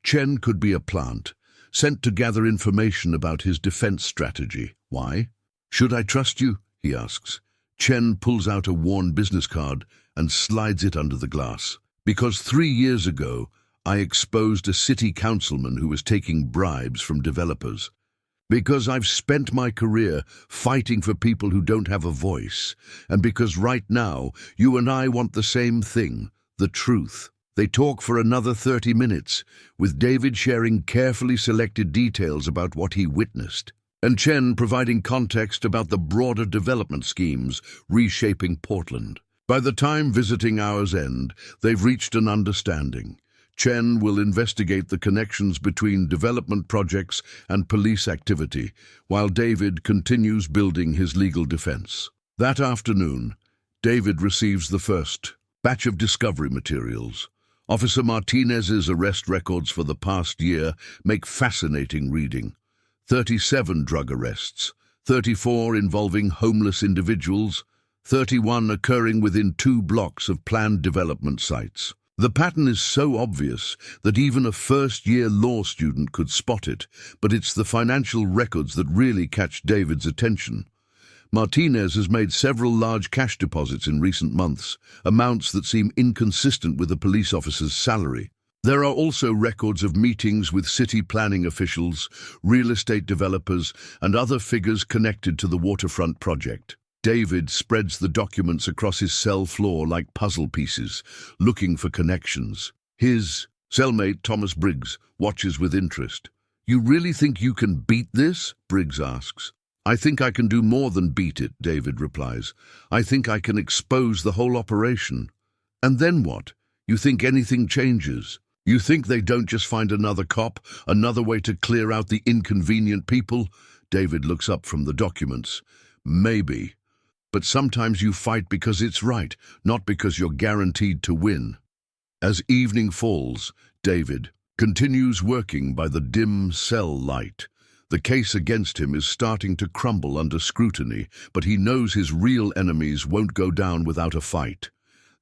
Chen could be a plant, sent to gather information about his defense strategy. Why? Should I trust you? He asks. Chen pulls out a worn business card and slides it under the glass. Because 3 years ago, I exposed a city councilman who was taking bribes from developers. Because I've spent my career fighting for people who don't have a voice, and because right now you and I want the same thing, the truth. They talk for another 30 minutes, with David sharing carefully selected details about what he witnessed, and Chen providing context about the broader development schemes reshaping Portland. By the time visiting hours end, they've reached an understanding. Chen will investigate the connections between development projects and police activity, while David continues building his legal defense. That afternoon, David receives the first batch of discovery materials. Officer Martinez's arrest records for the past year make fascinating reading. 37 drug arrests, 34 involving homeless individuals, 31 occurring within 2 blocks of planned development sites. The pattern is so obvious that even a first-year law student could spot it, but it's the financial records that really catch David's attention. Martinez has made several large cash deposits in recent months, amounts that seem inconsistent with a police officer's salary. There are also records of meetings with city planning officials, real estate developers, and other figures connected to the waterfront project. David spreads the documents across his cell floor like puzzle pieces, looking for connections. His cellmate, Thomas Briggs, watches with interest. You really think you can beat this? Briggs asks. I think I can do more than beat it, David replies. I think I can expose the whole operation. And then what? You think anything changes? You think they don't just find another cop, another way to clear out the inconvenient people? David looks up from the documents. Maybe. But sometimes you fight because it's right, not because you're guaranteed to win. As evening falls, David continues working by the dim cell light. The case against him is starting to crumble under scrutiny, but he knows his real enemies won't go down without a fight.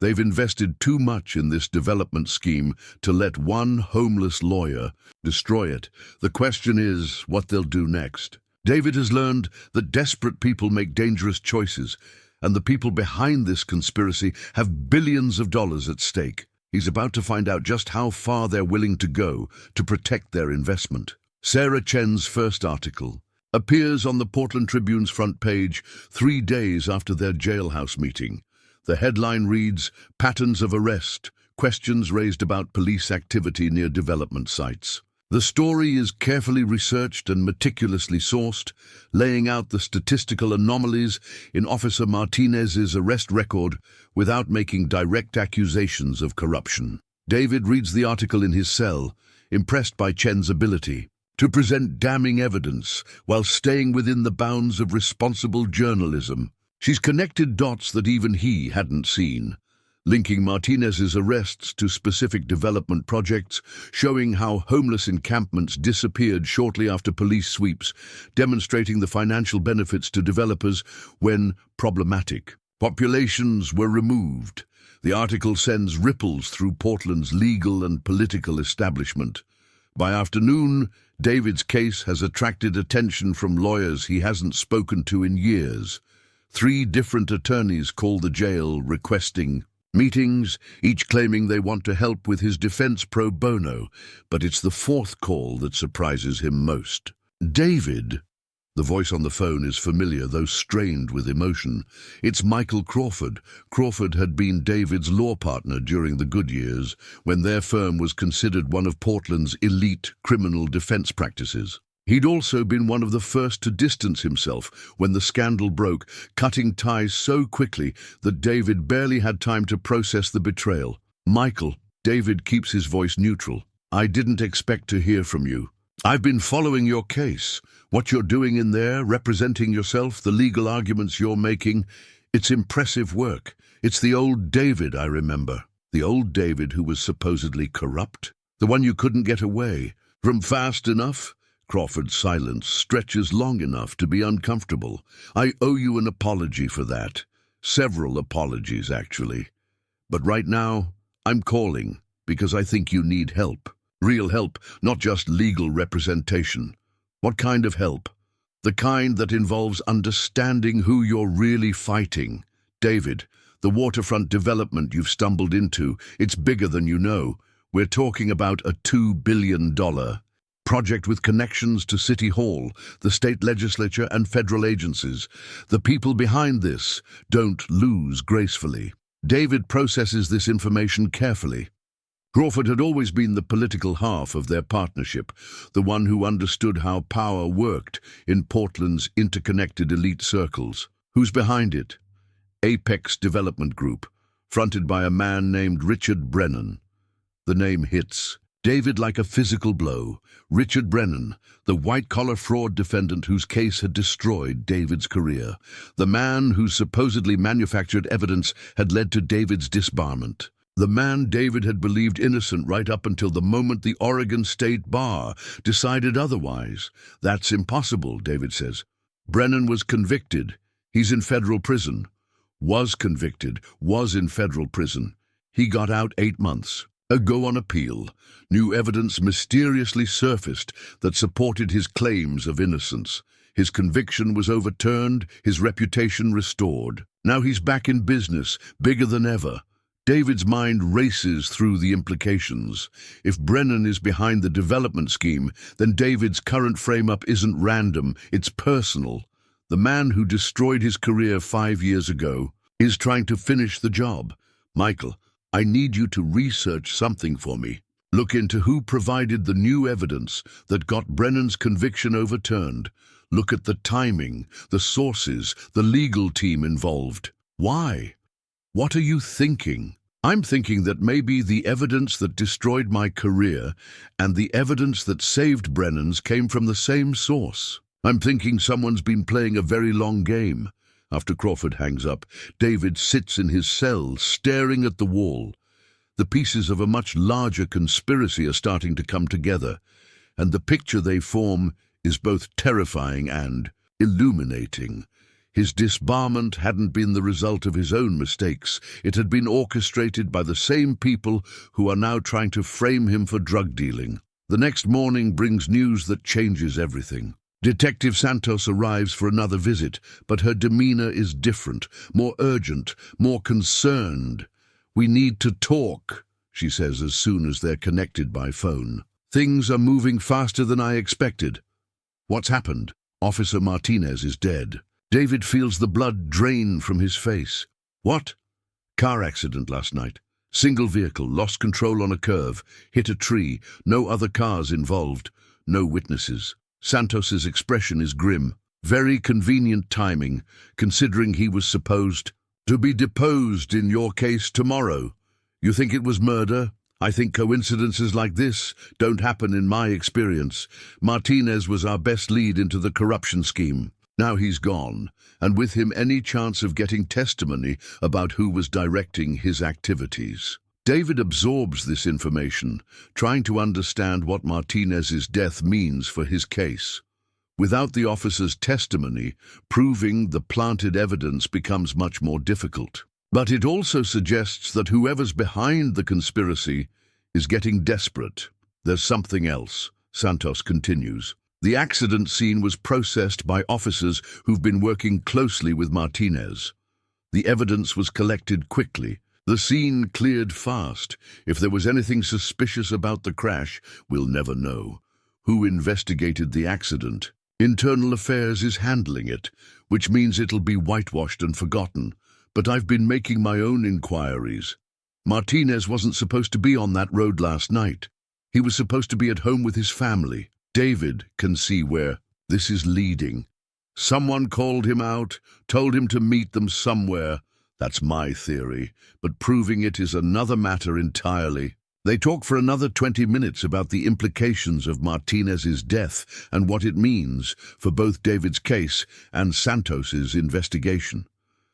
They've invested too much in this development scheme to let one homeless lawyer destroy it. The question is what they'll do next. David has learned that desperate people make dangerous choices, and the people behind this conspiracy have billions of dollars at stake. He's about to find out just how far they're willing to go to protect their investment. Sarah Chen's first article appears on the Portland Tribune's front page 3 days after their jailhouse meeting. The headline reads, "Patterns of Arrest, Questions Raised About Police Activity Near Development Sites." The story is carefully researched and meticulously sourced, laying out the statistical anomalies in Officer Martinez's arrest record without making direct accusations of corruption. David reads the article in his cell, impressed by Chen's ability to present damning evidence while staying within the bounds of responsible journalism. She's connected dots that even he hadn't seen, linking Martinez's arrests to specific development projects, showing how homeless encampments disappeared shortly after police sweeps, demonstrating the financial benefits to developers when problematic. Populations were removed. The article sends ripples through Portland's legal and political establishment. By afternoon, David's case has attracted attention from lawyers he hasn't spoken to in years. 3 different attorneys call the jail requesting meetings, each claiming they want to help with his defense pro bono, but it's the 4th call that surprises him most. David. The voice on the phone is familiar, though strained with emotion. It's Michael Crawford. Crawford had been David's law partner during the good years, when their firm was considered one of Portland's elite criminal defense practices. He'd also been one of the first to distance himself when the scandal broke, cutting ties so quickly that David barely had time to process the betrayal. Michael. David keeps his voice neutral. I didn't expect to hear from you. I've been following your case. What you're doing in there, representing yourself, the legal arguments you're making, it's impressive work. It's the old David I remember. The old David who was supposedly corrupt. The one you couldn't get away from fast enough. Crawford's silence stretches long enough to be uncomfortable. I owe you an apology for that. Several apologies, actually. But right now, I'm calling because I think you need help. Real help, not just legal representation. What kind of help? The kind that involves understanding who you're really fighting. David, the waterfront development you've stumbled into, it's bigger than you know. We're talking about a $2 billion project with connections to City Hall, the state legislature and federal agencies. The people behind this don't lose gracefully. David processes this information carefully. Crawford had always been the political half of their partnership, the one who understood how power worked in Portland's interconnected elite circles. Who's behind it? Apex Development Group, fronted by a man named Richard Brennan. The name hits David like a physical blow. Richard Brennan, the white-collar fraud defendant whose case had destroyed David's career. The man whose supposedly manufactured evidence had led to David's disbarment. The man David had believed innocent right up until the moment the Oregon State Bar decided otherwise. That's impossible, David says. Brennan was convicted. He's in federal prison. Was convicted. Was in federal prison. He got out 8 months ago on appeal. New evidence mysteriously surfaced that supported his claims of innocence. His conviction was overturned, his reputation restored. Now he's back in business, bigger than ever. David's mind races through the implications. If Brennan is behind the development scheme, then David's current frame-up isn't random, it's personal. The man who destroyed his career 5 years ago is trying to finish the job. Michael, I need you to research something for me. Look into who provided the new evidence that got Brennan's conviction overturned. Look at the timing, the sources, the legal team involved. Why? What are you thinking? I'm thinking that maybe the evidence that destroyed my career and the evidence that saved Brennan's came from the same source. I'm thinking someone's been playing a very long game. After Crawford hangs up, David sits in his cell, staring at the wall. The pieces of a much larger conspiracy are starting to come together, and the picture they form is both terrifying and illuminating. His disbarment hadn't been the result of his own mistakes. It had been orchestrated by the same people who are now trying to frame him for drug dealing. The next morning brings news that changes everything. Detective Santos arrives for another visit, but her demeanor is different, more urgent, more concerned. "We need to talk," she says as soon as they're connected by phone. "Things are moving faster than I expected." "What's happened?" "Officer Martinez is dead." David feels the blood drain from his face. "What?" "Car accident last night. Single vehicle, lost control on a curve, hit a tree, no other cars involved, no witnesses." Santos's expression is grim. Very convenient timing, considering he was supposed to be deposed in your case tomorrow. You think it was murder? I think coincidences like this don't happen in my experience. Martinez was our best lead into the corruption scheme. Now he's gone, and with him any chance of getting testimony about who was directing his activities. David absorbs this information, trying to understand what Martinez's death means for his case. Without the officer's testimony, proving the planted evidence becomes much more difficult. But it also suggests that whoever's behind the conspiracy is getting desperate. "There's something else," Santos continues. "The accident scene was processed by officers who've been working closely with Martinez. The evidence was collected quickly. The scene cleared fast. If there was anything suspicious about the crash, we'll never know. Who investigated the accident? Internal Affairs is handling it, which means it'll be whitewashed and forgotten. But I've been making my own inquiries. Martinez wasn't supposed to be on that road last night. He was supposed to be at home with his family. David can see where this is leading. Someone called him out, told him to meet them somewhere. That's my theory, but proving it is another matter entirely. They talk for another 20 minutes about the implications of Martinez's death and what it means for both David's case and Santos's investigation.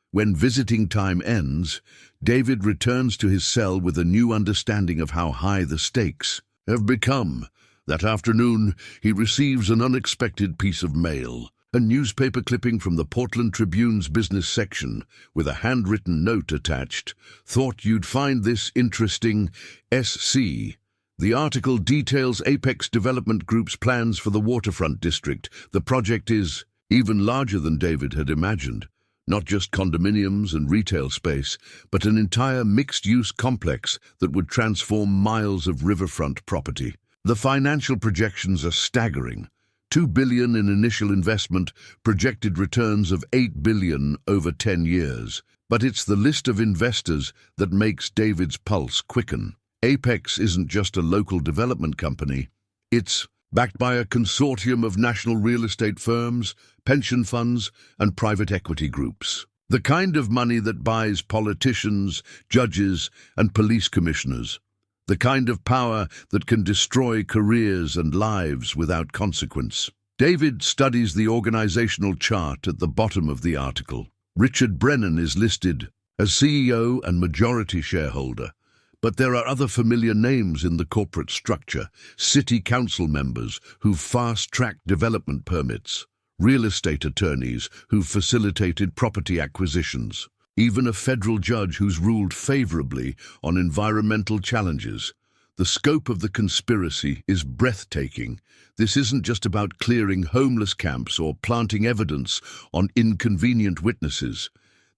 When visiting time ends, David returns to his cell with a new understanding of how high the stakes have become. That afternoon, he receives an unexpected piece of mail, a newspaper clipping from the Portland Tribune's business section with a handwritten note attached. "Thought you'd find this interesting, SC." The article details Apex Development Group's plans for the waterfront district. The project is even larger than David had imagined. Not just condominiums and retail space, but an entire mixed-use complex that would transform miles of riverfront property. The financial projections are staggering. $2 billion in initial investment, projected returns of $8 billion over 10 years. But it's the list of investors that makes David's pulse quicken. Apex isn't just a local development company. It's backed by a consortium of national real estate firms, pension funds, and private equity groups. The kind of money that buys politicians, judges, and police commissioners. The kind of power that can destroy careers and lives without consequence. David studies the organizational chart at the bottom of the article. Richard Brennan is listed as CEO and majority shareholder, but there are other familiar names in the corporate structure: city council members who've fast-tracked development permits, real estate attorneys who've facilitated property acquisitions, even a federal judge who's ruled favorably on environmental challenges. The scope of the conspiracy is breathtaking. This isn't just about clearing homeless camps or planting evidence on inconvenient witnesses.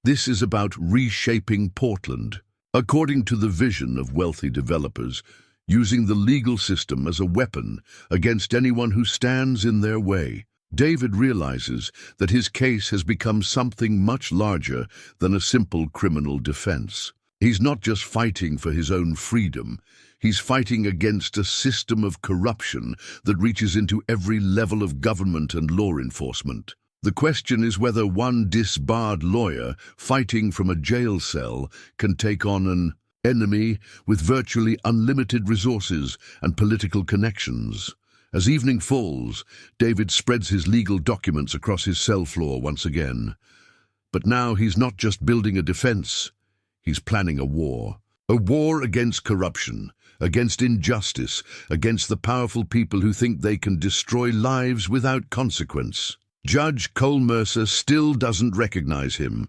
This is about reshaping Portland, according to the vision of wealthy developers, using the legal system as a weapon against anyone who stands in their way. David realizes that his case has become something much larger than a simple criminal defense. He's not just fighting for his own freedom, he's fighting against a system of corruption that reaches into every level of government and law enforcement. The question is whether one disbarred lawyer fighting from a jail cell can take on an enemy with virtually unlimited resources and political connections. As evening falls, David spreads his legal documents across his cell floor once again. But now he's not just building a defense, he's planning a war. A war against corruption, against injustice, against the powerful people who think they can destroy lives without consequence. Judge Cole Mercer still doesn't recognize him,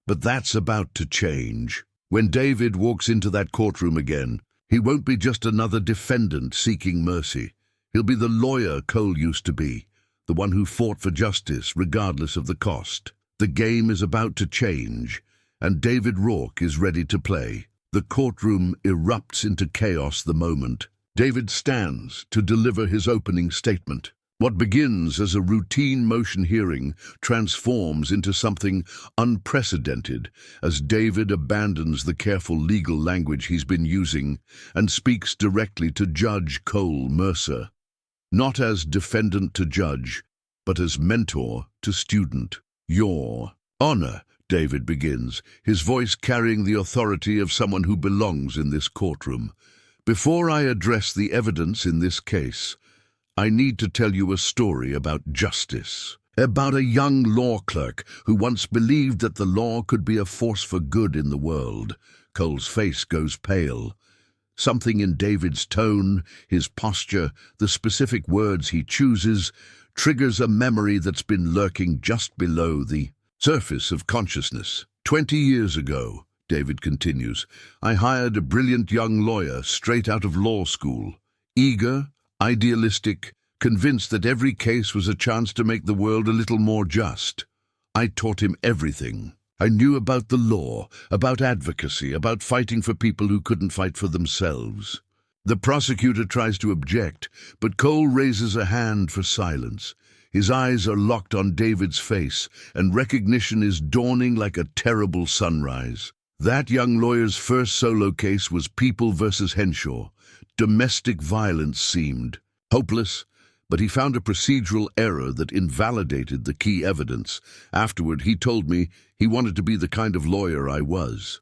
but that's about to change. When David walks into that courtroom again, he won't be just another defendant seeking mercy. He'll be the lawyer Cole used to be, the one who fought for justice regardless of the cost. The game is about to change, and David Rourke is ready to play. The courtroom erupts into chaos the moment David stands to deliver his opening statement. What begins as a routine motion hearing transforms into something unprecedented as David abandons the careful legal language he's been using and speaks directly to Judge Cole Mercer. Not as defendant to judge, but as mentor to student. "Your Honor," David begins, his voice carrying the authority of someone who belongs in this courtroom. "Before I address the evidence in this case, I need to tell you a story about justice. About a young law clerk who once believed that the law could be a force for good in the world." Cole's face goes pale. Something in David's tone, his posture, the specific words he chooses, triggers a memory that's been lurking just below the surface of consciousness. 20 years ago, David continues, I hired a brilliant young lawyer straight out of law school. Eager, idealistic, convinced that every case was a chance to make the world a little more just. I taught him everything. I knew about the law, about advocacy, about fighting for people who couldn't fight for themselves. The prosecutor tries to object, but Cole raises a hand for silence. His eyes are locked on David's face, and recognition is dawning like a terrible sunrise. That young lawyer's first solo case was People versus Henshaw. Domestic violence seemed hopeless, but he found a procedural error that invalidated the key evidence. Afterward, he told me he wanted to be the kind of lawyer I was.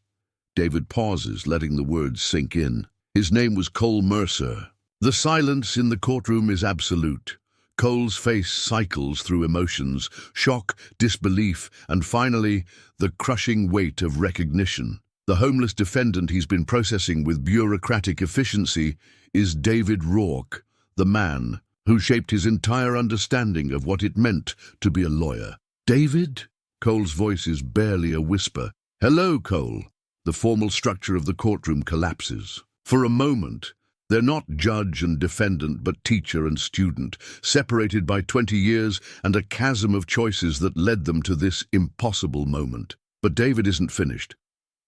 David pauses, letting the words sink in. His name was Cole Mercer. The silence in the courtroom is absolute. Cole's face cycles through emotions, shock, disbelief, and finally, the crushing weight of recognition. The homeless defendant he's been processing with bureaucratic efficiency is David Rourke, the man who shaped his entire understanding of what it meant to be a lawyer. David? Cole's voice is barely a whisper. Hello, Cole. The formal structure of the courtroom collapses. For a moment, they're not judge and defendant, but teacher and student, separated by 20 years and a chasm of choices that led them to this impossible moment. But David isn't finished.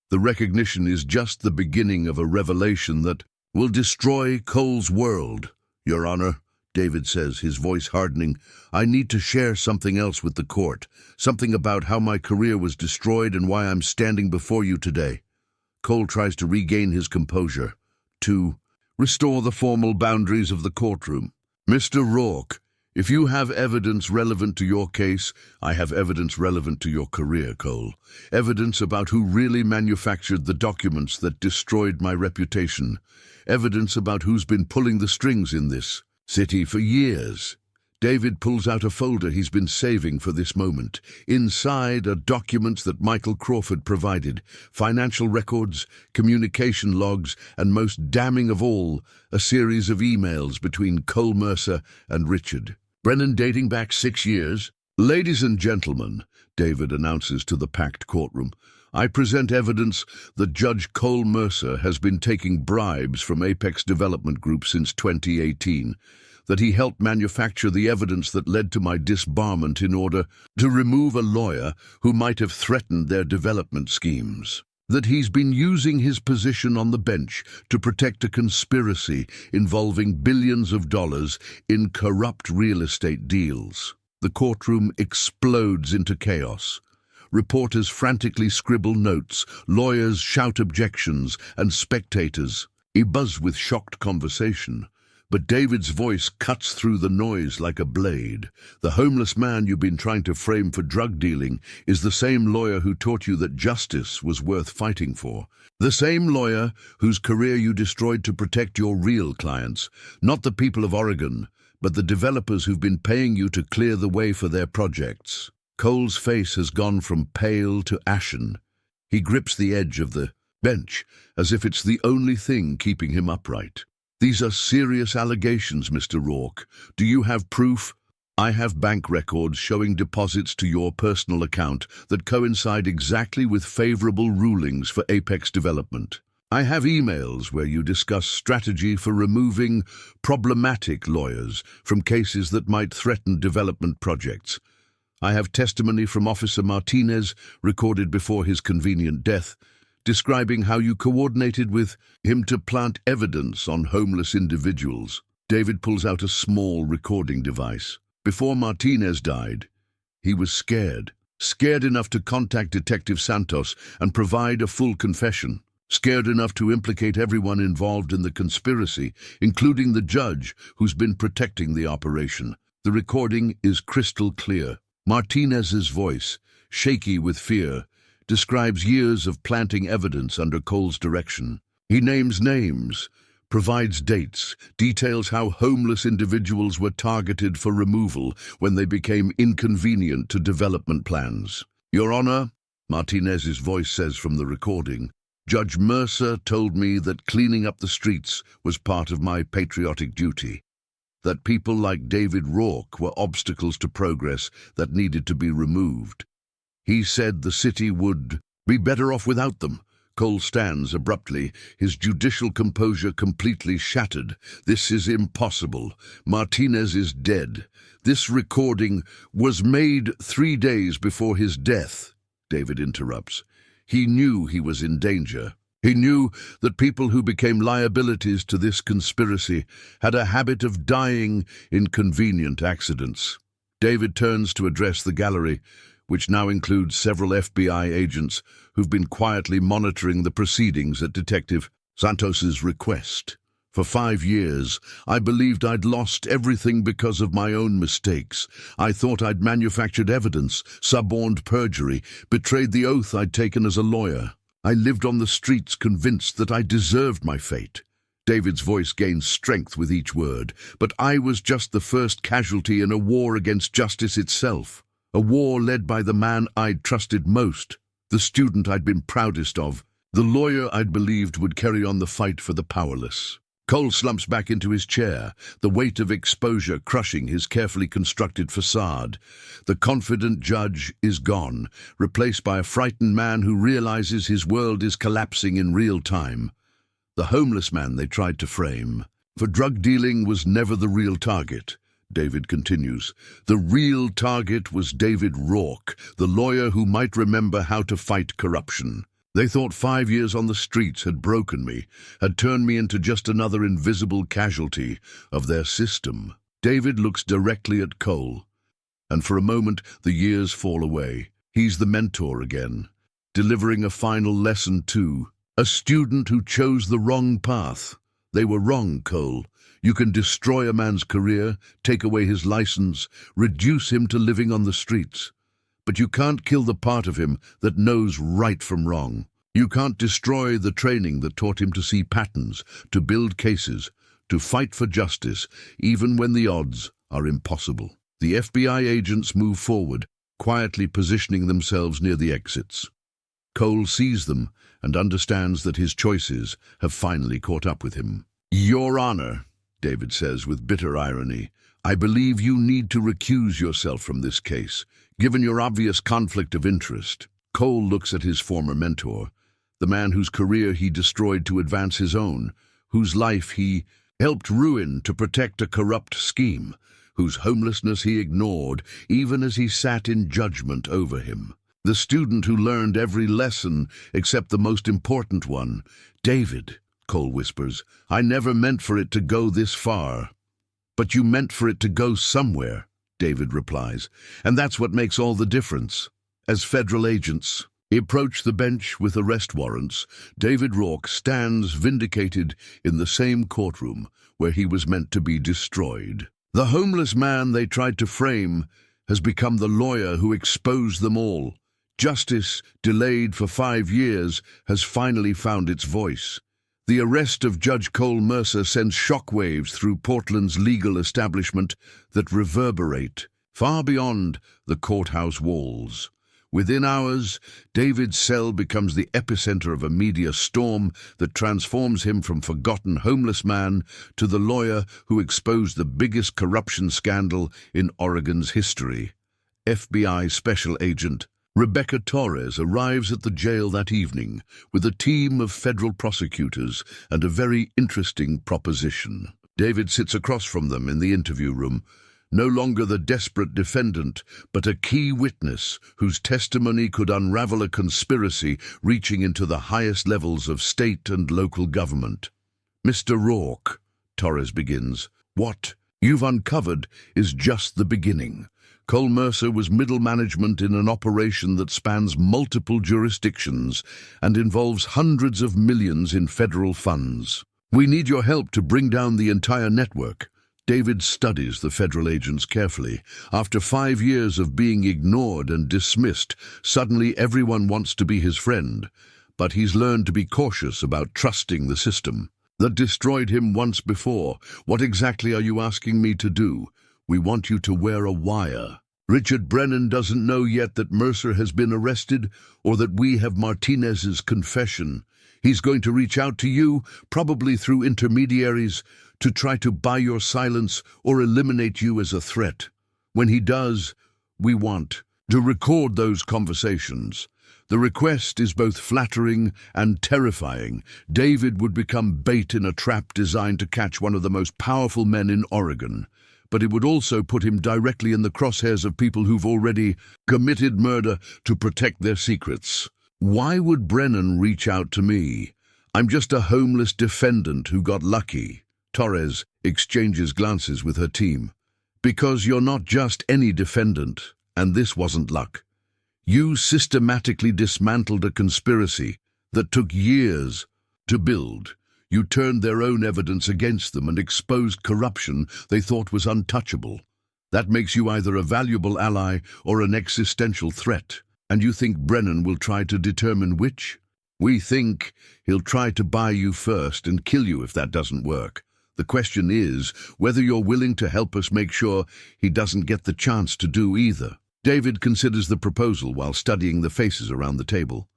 The recognition is just the beginning of a revelation that will destroy Cole's world. Your Honor, David says, his voice hardening, I need to share something else with the court, something about how my career was destroyed and why I'm standing before you today. Cole tries to regain his composure, to restore the formal boundaries of the courtroom. Mr. Rourke, if you have evidence relevant to your case, I have evidence relevant to your career, Cole. Evidence about who really manufactured the documents that destroyed my reputation. Evidence about who's been pulling the strings in this city for years. David pulls out a folder he's been saving for this moment. Inside are documents that Michael Crawford provided, financial records, communication logs, and most damning of all, a series of emails between Cole Mercer and Richard Brennan dating back 6 years. Ladies and gentlemen, David announces to the packed courtroom, I present evidence that Judge Cole Mercer has been taking bribes from Apex Development Group since 2018, that he helped manufacture the evidence that led to my disbarment in order to remove a lawyer who might have threatened their development schemes, that he's been using his position on the bench to protect a conspiracy involving billions of dollars in corrupt real estate deals. The courtroom explodes into chaos. Reporters frantically scribble notes, lawyers shout objections, and spectators buzz with shocked conversation. But David's voice cuts through the noise like a blade. The homeless man you've been trying to frame for drug dealing is the same lawyer who taught you that justice was worth fighting for. The same lawyer whose career you destroyed to protect your real clients, not the people of Oregon, but the developers who've been paying you to clear the way for their projects. Cole's face has gone from pale to ashen. He grips the edge of the bench as if it's the only thing keeping him upright. These are serious allegations, Mr. Rourke. Do you have proof? I have bank records showing deposits to your personal account that coincide exactly with favorable rulings for Apex Development. I have emails where you discuss strategy for removing problematic lawyers from cases that might threaten development projects. I have testimony from Officer Martinez, recorded before his convenient death, describing how you coordinated with him to plant evidence on homeless individuals. David pulls out a small recording device. Before Martinez died, he was scared. Scared enough to contact Detective Santos and provide a full confession. Scared enough to implicate everyone involved in the conspiracy, including the judge who's been protecting the operation. The recording is crystal clear. Martinez's voice, shaky with fear, describes years of planting evidence under Cole's direction. He names names, provides dates, details how homeless individuals were targeted for removal when they became inconvenient to development plans. Your Honor, Martinez's voice says from the recording, Judge Mercer told me that cleaning up the streets was part of my patriotic duty, that people like David Rourke were obstacles to progress that needed to be removed. He said the city would be better off without them. Cole stands abruptly, his judicial composure completely shattered. This is impossible. Martinez is dead. This recording was made 3 days before his death, David interrupts. He knew he was in danger. He knew that people who became liabilities to this conspiracy had a habit of dying in convenient accidents. David turns to address the gallery, which now includes several FBI agents who've been quietly monitoring the proceedings at Detective Santos's request. For 5 years, I believed I'd lost everything because of my own mistakes. I thought I'd manufactured evidence, suborned perjury, betrayed the oath I'd taken as a lawyer. I lived on the streets convinced that I deserved my fate. David's voice gained strength with each word. "But I was just the first casualty in a war against justice itself. A war led by the man I'd trusted most, the student I'd been proudest of, the lawyer I'd believed would carry on the fight for the powerless." Cole slumps back into his chair, the weight of exposure crushing his carefully constructed facade. The confident judge is gone, replaced by a frightened man who realizes his world is collapsing in real time. The homeless man they tried to frame. For drug dealing was never the real target, David continues. The real target was David Rourke, the lawyer who might remember how to fight corruption. They thought 5 years on the streets had broken me, had turned me into just another invisible casualty of their system. David looks directly at Cole, and for a moment the years fall away. He's the mentor again, delivering a final lesson too. A student who chose the wrong path. They were wrong, Cole. You can destroy a man's career, take away his license, reduce him to living on the streets. But you can't kill the part of him that knows right from wrong. You can't destroy the training that taught him to see patterns, to build cases, to fight for justice, even when the odds are impossible. The FBI agents move forward, quietly positioning themselves near the exits. Cole sees them and understands that his choices have finally caught up with him. "Your Honor," David says with bitter irony, "I believe you need to recuse yourself from this case, given your obvious conflict of interest." Cole looks at his former mentor, the man whose career he destroyed to advance his own, whose life he helped ruin to protect a corrupt scheme, whose homelessness he ignored even as he sat in judgment over him. The student who learned every lesson except the most important one. "David," Cole whispers, "I never meant for it to go this far." "But you meant for it to go somewhere," David replies, "and that's what makes all the difference." As federal agents approach the bench with arrest warrants, David Rourke stands vindicated in the same courtroom where he was meant to be destroyed. The homeless man they tried to frame has become the lawyer who exposed them all. Justice, delayed for 5 years, has finally found its voice. The arrest of Judge Cole Mercer sends shockwaves through Portland's legal establishment that reverberate far beyond the courthouse walls. Within hours, David's cell becomes the epicenter of a media storm that transforms him from forgotten homeless man to the lawyer who exposed the biggest corruption scandal in Oregon's history. FBI Special Agent Rebecca Torres arrives at the jail that evening with a team of federal prosecutors and a very interesting proposition. David sits across from them in the interview room, no longer the desperate defendant, but a key witness whose testimony could unravel a conspiracy reaching into the highest levels of state and local government. "Mr. Rourke," Torres begins, "what you've uncovered is just the beginning. Cole Mercer was middle management in an operation that spans multiple jurisdictions and involves hundreds of millions in federal funds. We need your help to bring down the entire network." David studies the federal agents carefully. After 5 years of being ignored and dismissed, suddenly everyone wants to be his friend. But he's learned to be cautious about trusting the system that destroyed him once before. "What exactly are you asking me to do?" "We want you to wear a wire. Richard Brennan doesn't know yet that Mercer has been arrested or that we have Martinez's confession. He's going to reach out to you, probably through intermediaries, to try to buy your silence or eliminate you as a threat. When he does, we want to record those conversations." The request is both flattering and terrifying. David would become bait in a trap designed to catch one of the most powerful men in Oregon. But it would also put him directly in the crosshairs of people who've already committed murder to protect their secrets. "Why would Brennan reach out to me? I'm just a homeless defendant who got lucky." Torres exchanges glances with her team. "Because you're not just any defendant, and this wasn't luck. You systematically dismantled a conspiracy that took years to build. You turned their own evidence against them and exposed corruption they thought was untouchable. That makes you either a valuable ally or an existential threat. And you think Brennan will try to determine which? We think he'll try to buy you first and kill you if that doesn't work. The question is whether you're willing to help us make sure he doesn't get the chance to do either." David considers the proposal while studying the faces around the table.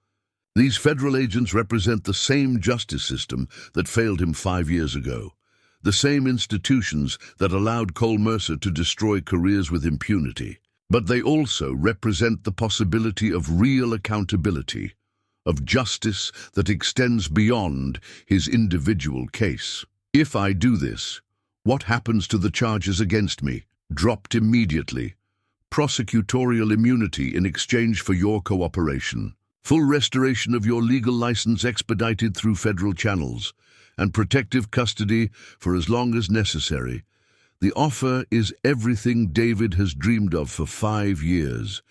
These federal agents represent the same justice system that failed him 5 years ago, the same institutions that allowed Cole Mercer to destroy careers with impunity. But they also represent the possibility of real accountability, of justice that extends beyond his individual case. If I do this, what happens to the charges against me? Dropped immediately. Prosecutorial immunity in exchange for your cooperation. Full restoration of your legal license expedited through federal channels, and protective custody for as long as necessary. The offer is everything David has dreamed of for 5 years.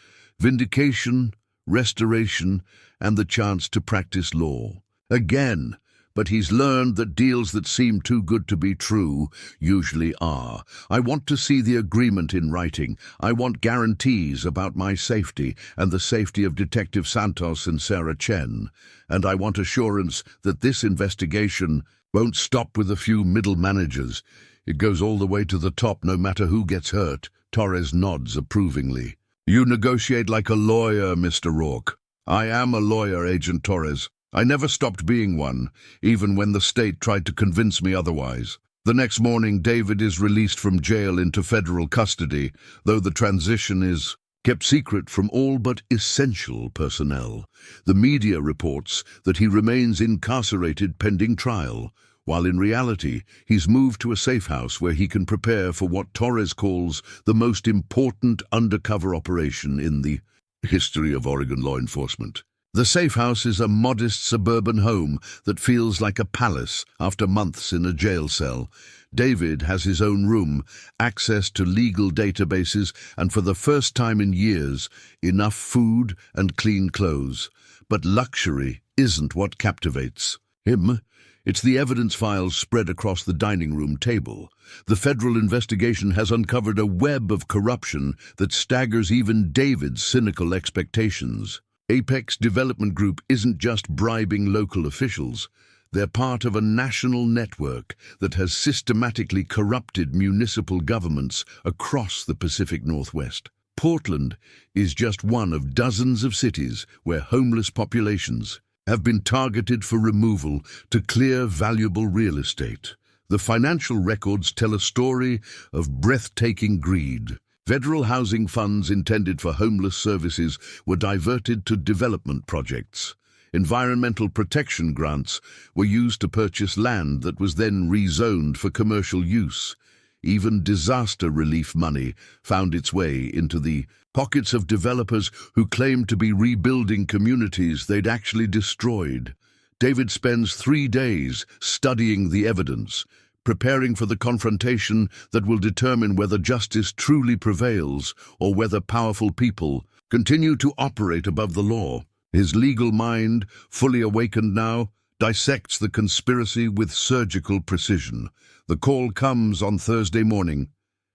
Vindication, restoration, and the chance to practice law. Again, but he's learned that deals that seem too good to be true usually are. I want to see the agreement in writing. I want guarantees about my safety and the safety of Detective Santos and Sarah Chen. And I want assurance that this investigation won't stop with a few middle managers. It goes all the way to the top, no matter who gets hurt. Torres nods approvingly. You negotiate like a lawyer, Mr. Rourke. I am a lawyer, Agent Torres. I never stopped being one, even when the state tried to convince me otherwise. The next morning, David is released from jail into federal custody, though the transition is kept secret from all but essential personnel. The media reports that he remains incarcerated pending trial, while in reality, he's moved to a safe house where he can prepare for what Torres calls the most important undercover operation in the history of Oregon law enforcement. The safe house is a modest suburban home that feels like a palace after months in a jail cell. David has his own room, access to legal databases, and for the first time in years, enough food and clean clothes. But luxury isn't what captivates him. It's the evidence files spread across the dining room table. The federal investigation has uncovered a web of corruption that staggers even David's cynical expectations. Apex Development Group isn't just bribing local officials. They're part of a national network that has systematically corrupted municipal governments across the Pacific Northwest. Portland is just one of dozens of cities where homeless populations have been targeted for removal to clear valuable real estate. The financial records tell a story of breathtaking greed. Federal housing funds intended for homeless services were diverted to development projects. Environmental protection grants were used to purchase land that was then rezoned for commercial use. Even disaster relief money found its way into the pockets of developers who claimed to be rebuilding communities they'd actually destroyed. David spends 3 days studying the evidence, preparing for the confrontation that will determine whether justice truly prevails or whether powerful people continue to operate above the law. His legal mind, fully awakened now, dissects the conspiracy with surgical precision. The call comes on Thursday morning,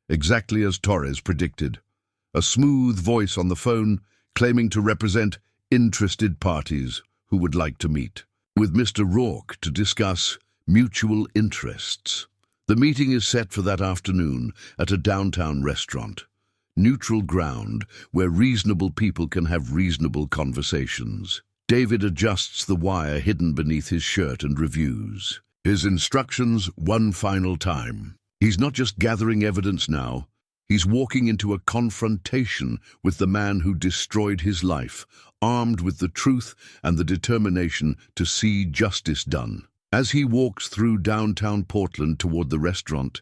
exactly as Torres predicted. A smooth voice on the phone claiming to represent interested parties who would like to meet with Mr. Rourke to discuss mutual interests. The meeting is set for that afternoon at a downtown restaurant. Neutral ground where reasonable people can have reasonable conversations. David adjusts the wire hidden beneath his shirt and reviews his instructions one final time. He's not just gathering evidence now. He's walking into a confrontation with the man who destroyed his life, armed with the truth and the determination to see justice done. As he walks through downtown Portland toward the restaurant,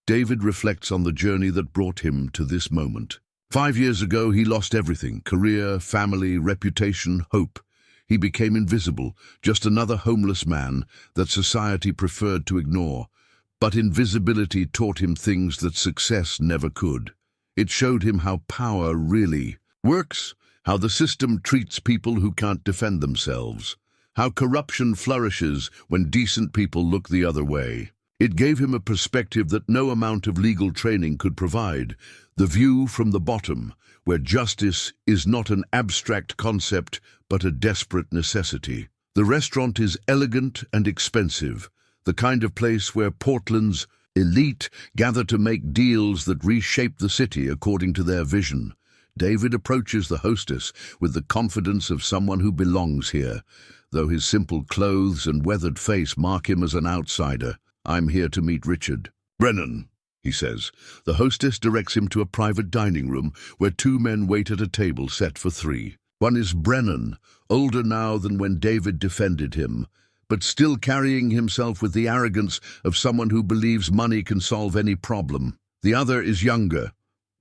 David reflects on the journey that brought him to this moment. 5 years ago, he lost everything: career, family, reputation, hope. He became invisible, just another homeless man that society preferred to ignore. But invisibility taught him things that success never could. It showed him how power really works, how the system treats people who can't defend themselves, how corruption flourishes when decent people look the other way. It gave him a perspective that no amount of legal training could provide, the view from the bottom, where justice is not an abstract concept but a desperate necessity. The restaurant is elegant and expensive, the kind of place where Portland's elite gather to make deals that reshape the city according to their vision. David approaches the hostess with the confidence of someone who belongs here, though his simple clothes and weathered face mark him as an outsider. "I'm here to meet Richard Brennan," he says. The hostess directs him to a private dining room where two men wait at a table set for three. One is Brennan, older now than when David defended him, but still carrying himself with the arrogance of someone who believes money can solve any problem. The other is younger,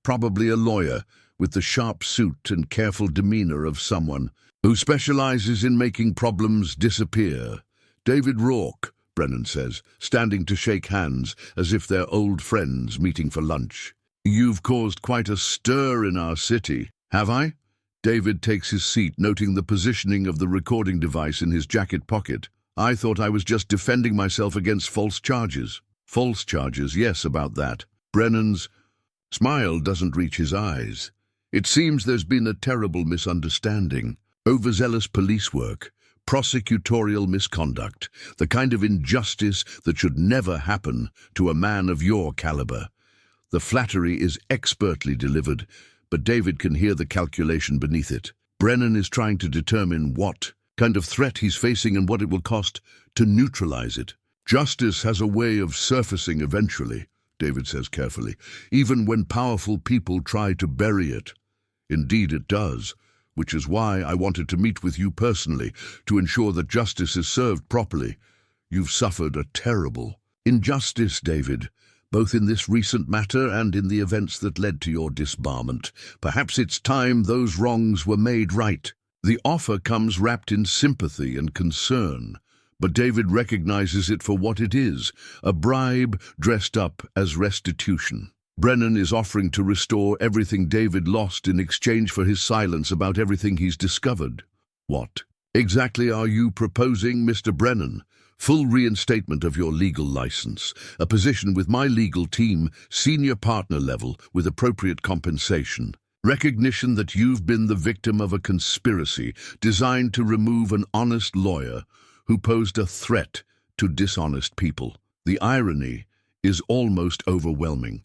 probably a lawyer, with the sharp suit and careful demeanor of someone who specializes in making problems disappear. "David Rourke," Brennan says, standing to shake hands as if they're old friends meeting for lunch. "You've caused quite a stir in our city." "Have I?" David takes his seat, noting the positioning of the recording device in his jacket pocket. "I thought I was just defending myself against false charges." "False charges, yes, about that." Brennan's smile doesn't reach his eyes. "It seems there's been a terrible misunderstanding. Overzealous police work, prosecutorial misconduct, the kind of injustice that should never happen to a man of your caliber." The flattery is expertly delivered, but David can hear the calculation beneath it. Brennan is trying to determine what kind of threat he's facing and what it will cost to neutralize it. "Justice has a way of surfacing eventually," David says carefully, "even when powerful people try to bury it." "Indeed it does, which is why I wanted to meet with you personally, to ensure that justice is served properly. You've suffered a terrible injustice, David, both in this recent matter and in the events that led to your disbarment. Perhaps it's time those wrongs were made right." The offer comes wrapped in sympathy and concern, but David recognizes it for what it is, a bribe dressed up as restitution. Brennan is offering to restore everything David lost in exchange for his silence about everything he's discovered. "What exactly are you proposing, Mr. Brennan?" "Full reinstatement of your legal license, a position with my legal team, senior partner level, with appropriate compensation. Recognition that you've been the victim of a conspiracy designed to remove an honest lawyer who posed a threat to dishonest people." The irony is almost overwhelming.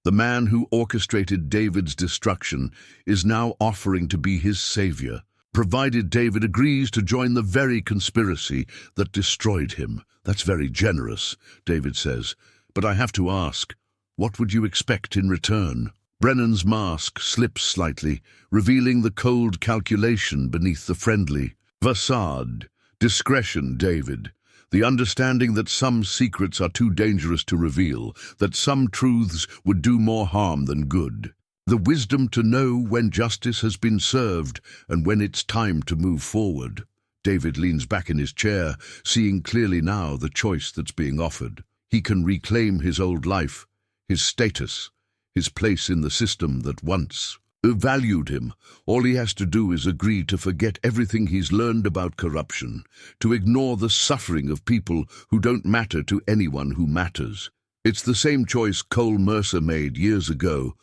The man who orchestrated David's destruction is now offering to be his savior, provided David agrees to join the very conspiracy that destroyed him. "That's very generous," David says, "but I have to ask, what would you expect in return?" Brennan's mask slips slightly, revealing the cold calculation beneath the friendly facade. "Discretion, David. The understanding that some secrets are too dangerous to reveal, that some truths would do more harm than good. The wisdom to know when justice has been served and when it's time to move forward." David leans back in his chair, seeing clearly now the choice that's being offered. He can reclaim his old life, his status, his place in the system that once valued him. All he has to do is agree to forget everything he's learned about corruption, to ignore the suffering of people who don't matter to anyone who matters. It's the same choice Cole Mercer made years ago,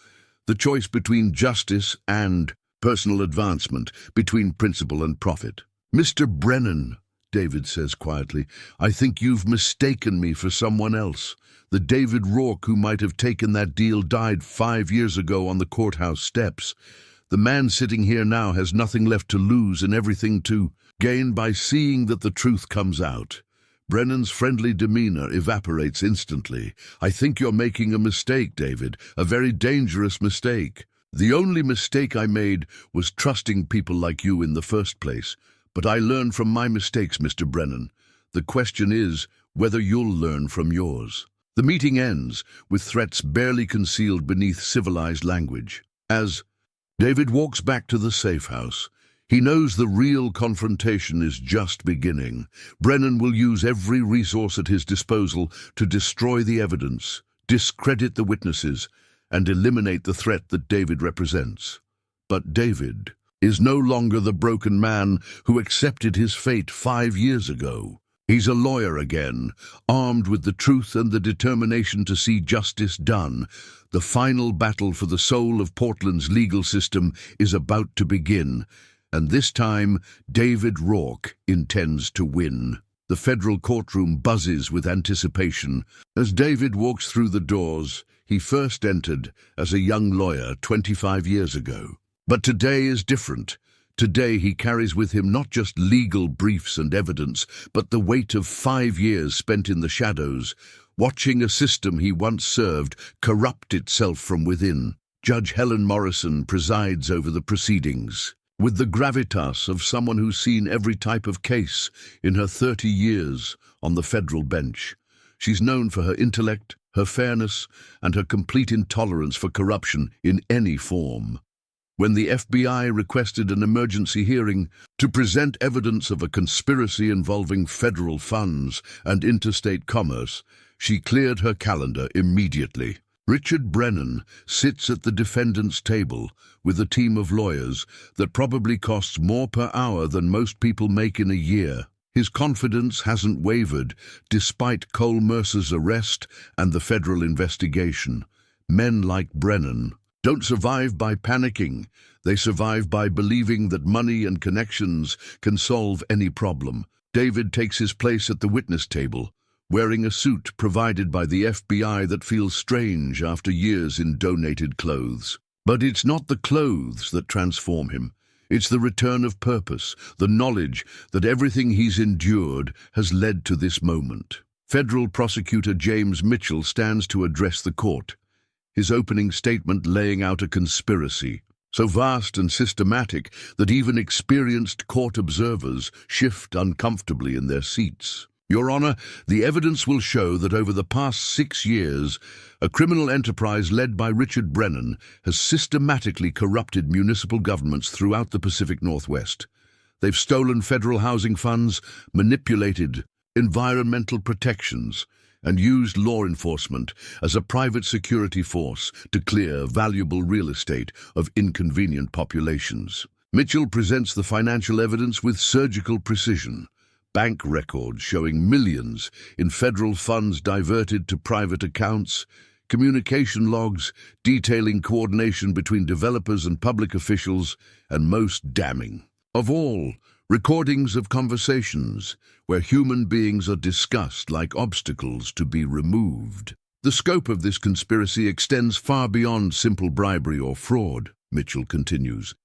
the choice between justice and personal advancement, between principle and profit. "Mr. Brennan," David says quietly, "I think you've mistaken me for someone else. The David Rourke who might have taken that deal died 5 years ago on the courthouse steps. The man sitting here now has nothing left to lose and everything to gain by seeing that the truth comes out." Brennan's friendly demeanor evaporates instantly. "I think you're making a mistake, David, a very dangerous mistake. The only mistake I made was trusting people like you in the first place. But I learned from my mistakes, Mr. Brennan. The question is whether you'll learn from yours." The meeting ends with threats barely concealed beneath civilized language. As David walks back to the safe house, he knows the real confrontation is just beginning. Brennan will use every resource at his disposal to destroy the evidence, discredit the witnesses, and eliminate the threat that David represents. But David is no longer the broken man who accepted his fate 5 years ago. He's a lawyer again, armed with the truth and the determination to see justice done. The final battle for the soul of Portland's legal system is about to begin, And this time, David Rourke intends to win. The federal courtroom buzzes with anticipation. As David walks through the doors, he first entered as a young lawyer 25 years ago. But today is different. Today he carries with him not just legal briefs and evidence, but the weight of 5 years spent in the shadows, watching a system he once served corrupt itself from within. Judge Helen Morrison presides over the proceedings. With the gravitas of someone who's seen every type of case in her 30 years on the federal bench. She's known for her intellect, her fairness, and her complete intolerance for corruption in any form. When the FBI requested an emergency hearing to present evidence of a conspiracy involving federal funds and interstate commerce, she cleared her calendar immediately. Richard Brennan sits at the defendant's table with a team of lawyers that probably costs more per hour than most people make in a year. His confidence hasn't wavered despite Cole Mercer's arrest and the federal investigation. Men like Brennan don't survive by panicking. They survive by believing that money and connections can solve any problem. David takes his place at the witness table, wearing a suit provided by the FBI that feels strange after years in donated clothes. But it's not the clothes that transform him. It's the return of purpose, the knowledge that everything he's endured has led to this moment. Federal Prosecutor James Mitchell stands to address the court, his opening statement laying out a conspiracy so vast and systematic that even experienced court observers shift uncomfortably in their seats. Your Honor, the evidence will show that over the past 6 years, a criminal enterprise led by Richard Brennan has systematically corrupted municipal governments throughout the Pacific Northwest. They've stolen federal housing funds, manipulated environmental protections, and used law enforcement as a private security force to clear valuable real estate of inconvenient populations. Mitchell presents the financial evidence with surgical precision. Bank records showing millions in federal funds diverted to private accounts, communication logs detailing coordination between developers and public officials, and most damning of all, recordings of conversations where human beings are discussed like obstacles to be removed. The scope of this conspiracy extends far beyond simple bribery or fraud, Mitchell continues.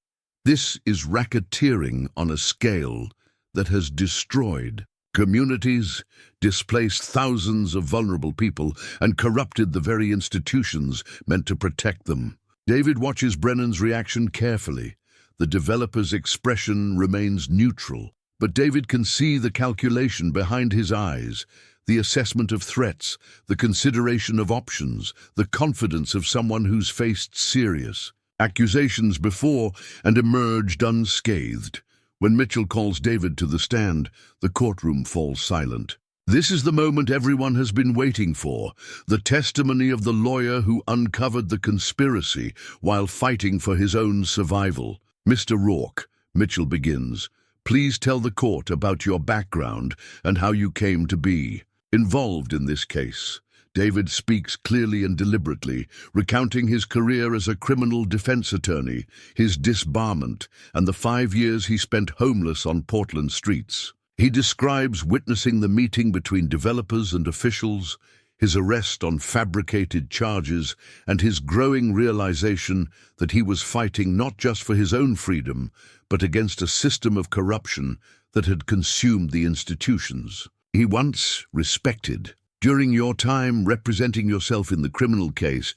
This is racketeering on a scale that has destroyed communities, displaced thousands of vulnerable people, and corrupted the very institutions meant to protect them. David watches Brennan's reaction carefully. The developer's expression remains neutral, but David can see the calculation behind his eyes, the assessment of threats, the consideration of options, the confidence of someone who's faced serious accusations before and emerged unscathed. When Mitchell calls David to the stand, the courtroom falls silent. This is the moment everyone has been waiting for, the testimony of the lawyer who uncovered the conspiracy while fighting for his own survival. Mr. Rourke, Mitchell begins, please tell the court about your background and how you came to be involved in this case. David speaks clearly and deliberately, recounting his career as a criminal defense attorney, his disbarment, and the 5 years he spent homeless on Portland streets. He describes witnessing the meeting between developers and officials, his arrest on fabricated charges, and his growing realization that he was fighting not just for his own freedom, but against a system of corruption that had consumed the institutions he once respected. During your time representing yourself in the criminal case,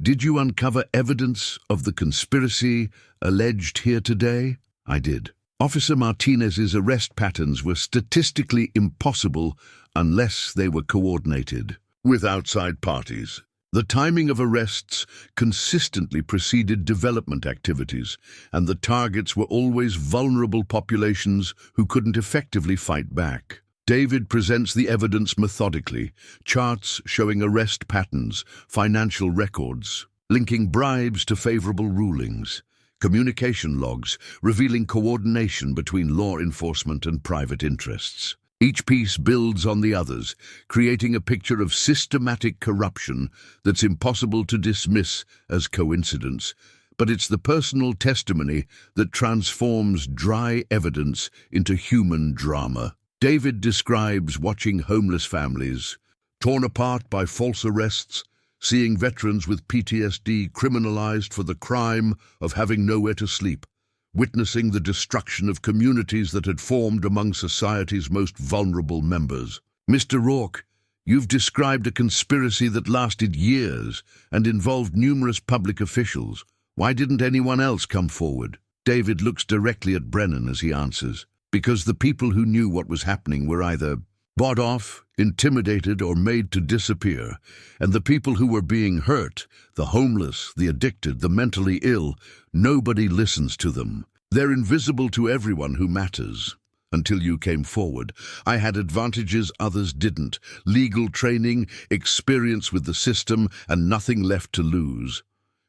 did you uncover evidence of the conspiracy alleged here today? I did. Officer Martinez's arrest patterns were statistically impossible unless they were coordinated with outside parties. The timing of arrests consistently preceded development activities, and the targets were always vulnerable populations who couldn't effectively fight back. David presents the evidence methodically, charts showing arrest patterns, financial records, linking bribes to favorable rulings, communication logs revealing coordination between law enforcement and private interests. Each piece builds on the others, creating a picture of systematic corruption that's impossible to dismiss as coincidence. but it's the personal testimony that transforms dry evidence into human drama. David describes watching homeless families, torn apart by false arrests, seeing veterans with PTSD criminalized for the crime of having nowhere to sleep, witnessing the destruction of communities that had formed among society's most vulnerable members. Mr. Rourke, you've described a conspiracy that lasted years and involved numerous public officials. Why didn't anyone else come forward? David looks directly at Brennan as he answers. Because the people who knew what was happening were either bought off, intimidated, or made to disappear, and the people who were being hurt, the homeless, the addicted, the mentally ill, nobody listens to them. They're invisible to everyone who matters. Until you came forward, I had advantages others didn't: legal training, experience with the system, and nothing left to lose.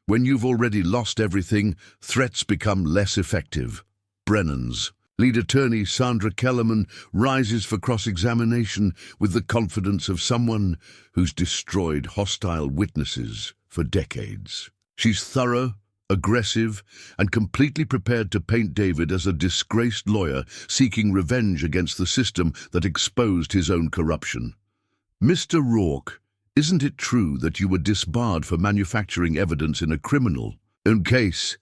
When you've already lost everything, threats become less effective. Brennan's lead attorney Sandra Kellerman rises for cross-examination with the confidence of someone who's destroyed hostile witnesses for decades. She's thorough, aggressive, and completely prepared to paint David as a disgraced lawyer seeking revenge against the system that exposed his own corruption. Mr. Rourke, isn't it true that you were disbarred for manufacturing evidence in a criminal case?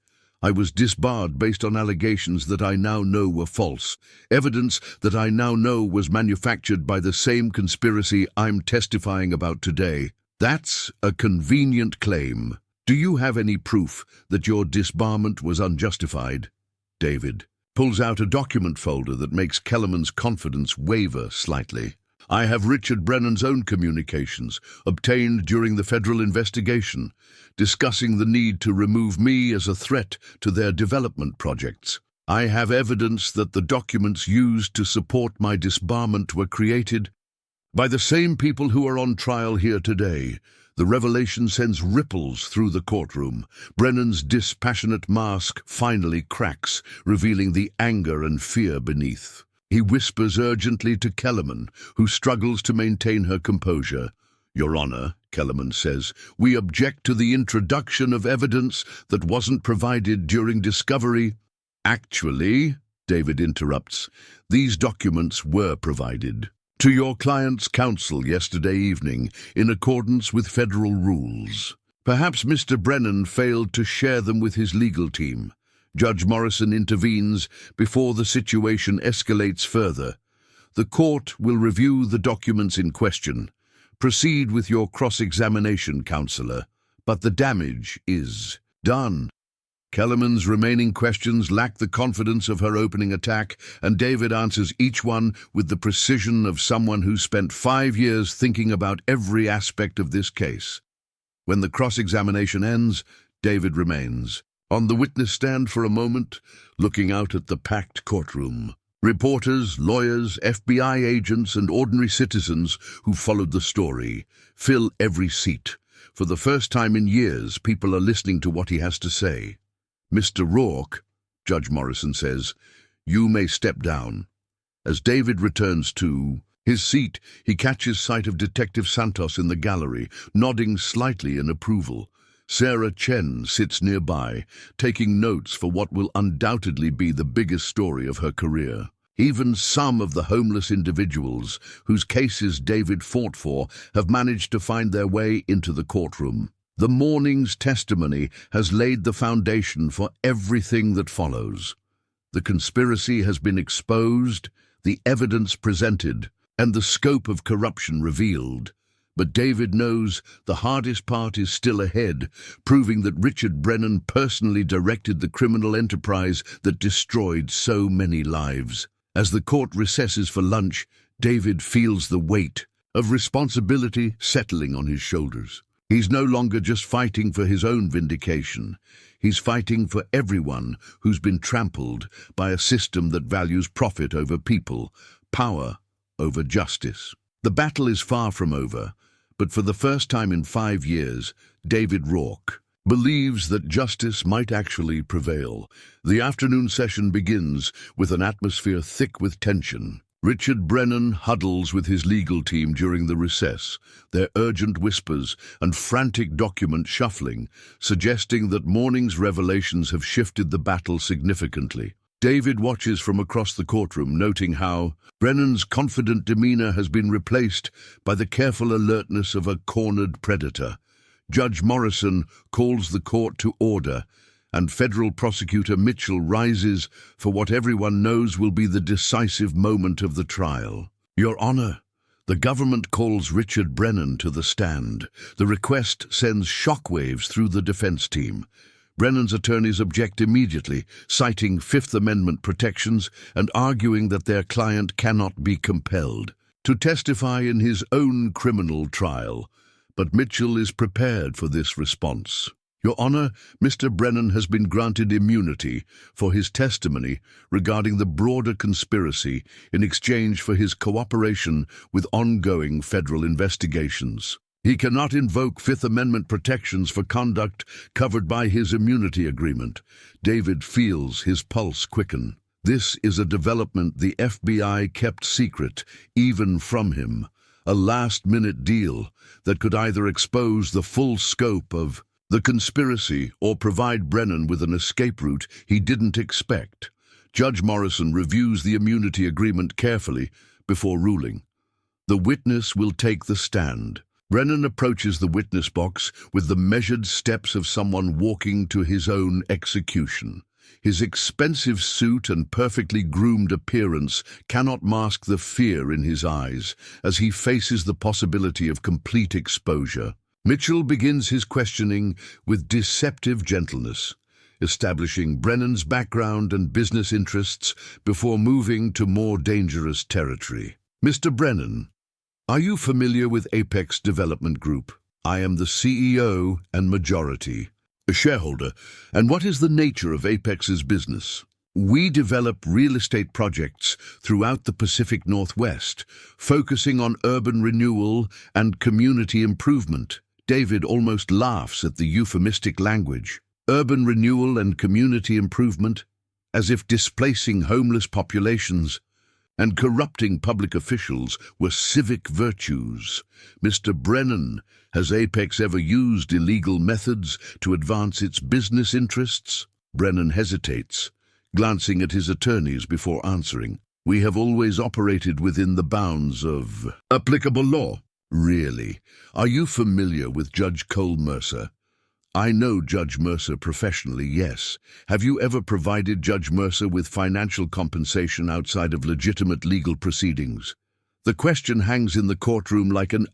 I was disbarred based on allegations that I now know were false, evidence that I now know was manufactured by the same conspiracy I'm testifying about today. That's a convenient claim. Do you have any proof that your disbarment was unjustified? David pulls out a document folder that makes Kellerman's confidence waver slightly. I have Richard Brennan's own communications, obtained during the federal investigation, discussing the need to remove me as a threat to their development projects. I have evidence that the documents used to support my disbarment were created by the same people who are on trial here today. The revelation sends ripples through the courtroom. Brennan's dispassionate mask finally cracks, revealing the anger and fear beneath. He whispers urgently to Kellerman, who struggles to maintain her composure. Your Honor, Kellerman says, we object to the introduction of evidence that wasn't provided during discovery. Actually, David interrupts, these documents were provided to your client's counsel yesterday evening in accordance with federal rules. Perhaps Mr. Brennan failed to share them with his legal team. Judge Morrison intervenes before the situation escalates further. The court will review the documents in question. Proceed with your cross-examination, counselor, but the damage is done. Kellerman's remaining questions lack the confidence of her opening attack, and David answers each one with the precision of someone who spent 5 years thinking about every aspect of this case. When the cross-examination ends, David remains on the witness stand for a moment, looking out at the packed courtroom. Reporters, lawyers, FBI agents, and ordinary citizens who followed the story fill every seat. For the first time in years, people are listening to what he has to say. Mr. Rourke, Judge Morrison says, you may step down. As David returns to his seat, he catches sight of Detective Santos in the gallery, nodding slightly in approval. Sarah Chen sits nearby, taking notes for what will undoubtedly be the biggest story of her career. Even some of the homeless individuals whose cases David fought for have managed to find their way into the courtroom. The morning's testimony has laid the foundation for everything that follows. The conspiracy has been exposed, the evidence presented, and the scope of corruption revealed. But David knows the hardest part is still ahead, proving that Richard Brennan personally directed the criminal enterprise that destroyed so many lives. As the court recesses for lunch, David feels the weight of responsibility settling on his shoulders. He's no longer just fighting for his own vindication. He's fighting for everyone who's been trampled by a system that values profit over people, power over justice. The battle is far from over, but for the first time in 5 years, David Rourke believes that justice might actually prevail. The afternoon session begins with an atmosphere thick with tension. Richard Brennan huddles with his legal team during the recess, their urgent whispers and frantic document shuffling, suggesting that morning's revelations have shifted the battle significantly. David watches from across the courtroom, noting how Brennan's confident demeanor has been replaced by the careful alertness of a cornered predator. Judge Morrison calls the court to order, and federal prosecutor Mitchell rises for what everyone knows will be the decisive moment of the trial. Your Honor, the government calls Richard Brennan to the stand. The request sends shockwaves through the defense team. Brennan's attorneys object immediately, citing Fifth Amendment protections and arguing that their client cannot be compelled to testify in his own criminal trial. But Mitchell is prepared for this response. Your Honor, Mr. Brennan has been granted immunity for his testimony regarding the broader conspiracy in exchange for his cooperation with ongoing federal investigations. He cannot invoke Fifth Amendment protections for conduct covered by his immunity agreement. David feels his pulse quicken. This is a development the FBI kept secret, even from him. A last-minute deal that could either expose the full scope of the conspiracy or provide Brennan with an escape route he didn't expect. Judge Morrison reviews the immunity agreement carefully before ruling. The witness will take the stand. Brennan approaches the witness box with the measured steps of someone walking to his own execution. His expensive suit and perfectly groomed appearance cannot mask the fear in his eyes as he faces the possibility of complete exposure. Mitchell begins his questioning with deceptive gentleness, establishing Brennan's background and business interests before moving to more dangerous territory. Mr. Brennan, are you familiar with Apex Development Group? I am the CEO and majority shareholder. And what is the nature of Apex's business? We develop real estate projects throughout the Pacific Northwest, focusing on urban renewal and community improvement. David almost laughs at the euphemistic language. Urban renewal and community improvement, as if displacing homeless populations and corrupting public officials were civic virtues. Mr. Brennan, has Apex ever used illegal methods to advance its business interests? Brennan hesitates, glancing at his attorneys before answering. We have always operated within the bounds of applicable law. Really? Are you familiar with Judge Cole Mercer? I know Judge Mercer professionally, yes. Have you ever provided Judge Mercer with financial compensation outside of legitimate legal proceedings? The question hangs in the courtroom like an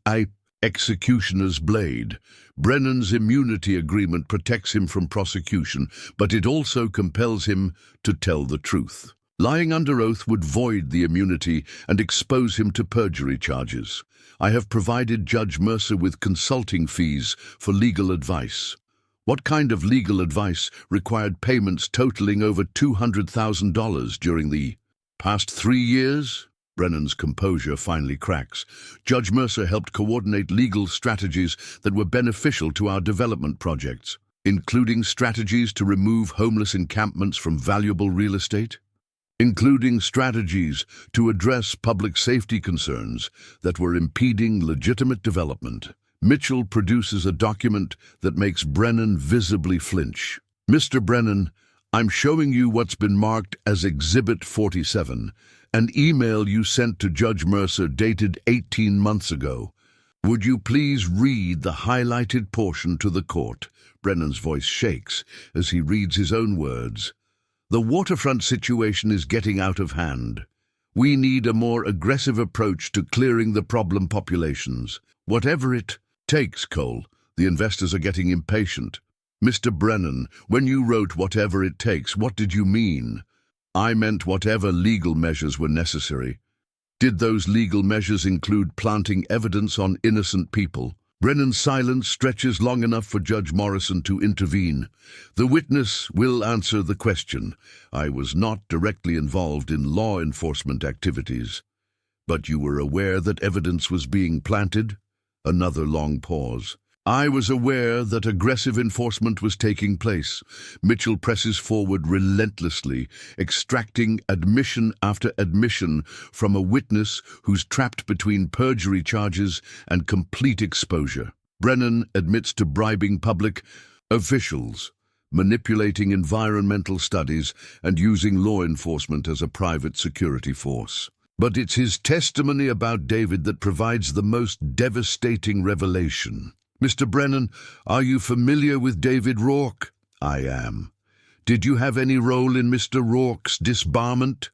executioner's blade. Brennan's immunity agreement protects him from prosecution, but it also compels him to tell the truth. Lying under oath would void the immunity and expose him to perjury charges. I have provided Judge Mercer with consulting fees for legal advice. What kind of legal advice required payments totaling over $200,000 during the past 3 years? Brennan's composure finally cracks. Judge Mercer helped coordinate legal strategies that were beneficial to our development projects, including strategies to remove homeless encampments from valuable real estate, including strategies to address public safety concerns that were impeding legitimate development. Mitchell produces a document that makes Brennan visibly flinch. Mr. Brennan, I'm showing you what's been marked as Exhibit 47, an email you sent to Judge Mercer dated 18 months ago. Would you please read the highlighted portion to the court? Brennan's voice shakes as he reads his own words. The waterfront situation is getting out of hand. We need a more aggressive approach to clearing the problem populations. Whatever it takes, Cole. The investors are getting impatient. Mr. Brennan, when you wrote whatever it takes, what did you mean? I meant whatever legal measures were necessary. Did those legal measures include planting evidence on innocent people? Brennan's silence stretches long enough for Judge Morrison to intervene. The witness will answer the question. I was not directly involved in law enforcement activities. But you were aware that evidence was being planted? Another long pause. I was aware that aggressive enforcement was taking place. Mitchell presses forward relentlessly, extracting admission after admission from a witness who's trapped between perjury charges and complete exposure. Brennan admits to bribing public officials, manipulating environmental studies, and using law enforcement as a private security force. But it's his testimony about David that provides the most devastating revelation. Mr. Brennan, are you familiar with David Rourke? I am. Did you have any role in Mr. Rourke's disbarment?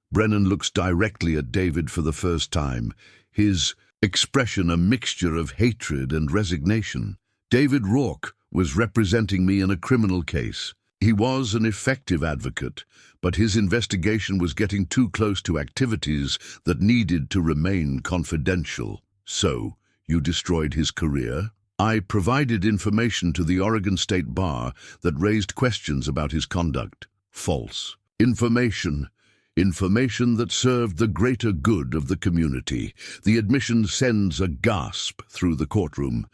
Brennan looks directly at David for the first time, his expression a mixture of hatred and resignation. David Rourke was representing me in a criminal case. He was an effective advocate, but his investigation was getting too close to activities that needed to remain confidential. So, you destroyed his career? I provided information to the Oregon State Bar that raised questions about his conduct. False. Information that served the greater good of the community. The admission sends a gasp through the courtroom.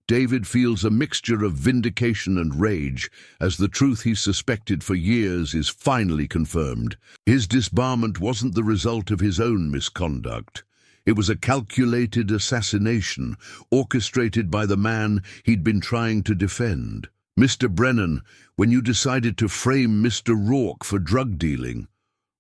David feels a mixture of vindication and rage as the truth he suspected for years is finally confirmed. His disbarment wasn't the result of his own misconduct. It was a calculated assassination orchestrated by the man he'd been trying to defend. Mr. Brennan, when you decided to frame Mr. Rourke for drug dealing,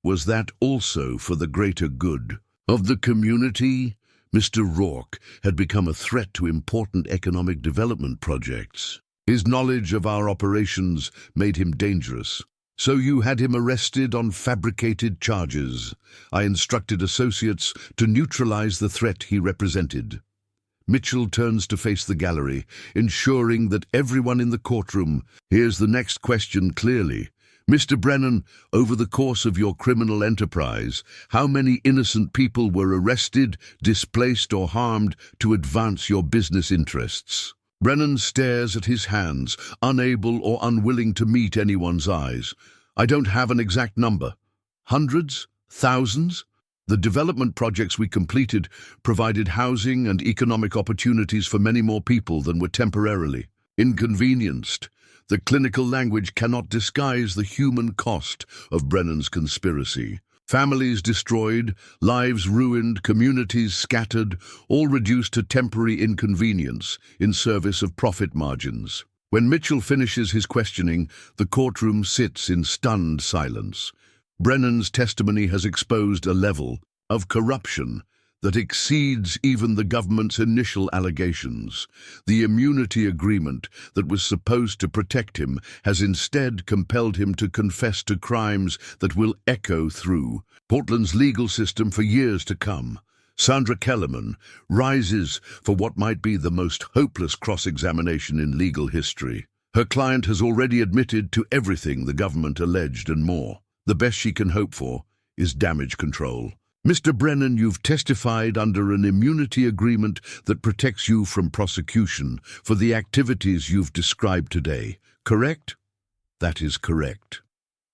was that also for the greater good of the community? Mr. Rourke had become a threat to important economic development projects. His knowledge of our operations made him dangerous. So you had him arrested on fabricated charges. I instructed associates to neutralize the threat he represented. Mitchell turns to face the gallery, ensuring that everyone in the courtroom hears the next question clearly. Mr. Brennan, over the course of your criminal enterprise, how many innocent people were arrested, displaced, or harmed to advance your business interests? Brennan stares at his hands, unable or unwilling to meet anyone's eyes. I don't have an exact number. Hundreds? Thousands? The development projects we completed provided housing and economic opportunities for many more people than were temporarily inconvenienced. The clinical language cannot disguise the human cost of Brennan's conspiracy. Families destroyed, lives ruined, communities scattered, all reduced to temporary inconvenience in service of profit margins. When Mitchell finishes his questioning, the courtroom sits in stunned silence. Brennan's testimony has exposed a level of corruption that exceeds even the government's initial allegations. The immunity agreement that was supposed to protect him has instead compelled him to confess to crimes that will echo through Portland's legal system for years to come. Sandra Kellerman rises for what might be the most hopeless cross-examination in legal history. Her client has already admitted to everything the government alleged and more. The best she can hope for is damage control. Mr. Brennan, you've testified under an immunity agreement that protects you from prosecution for the activities you've described today, correct? That is correct.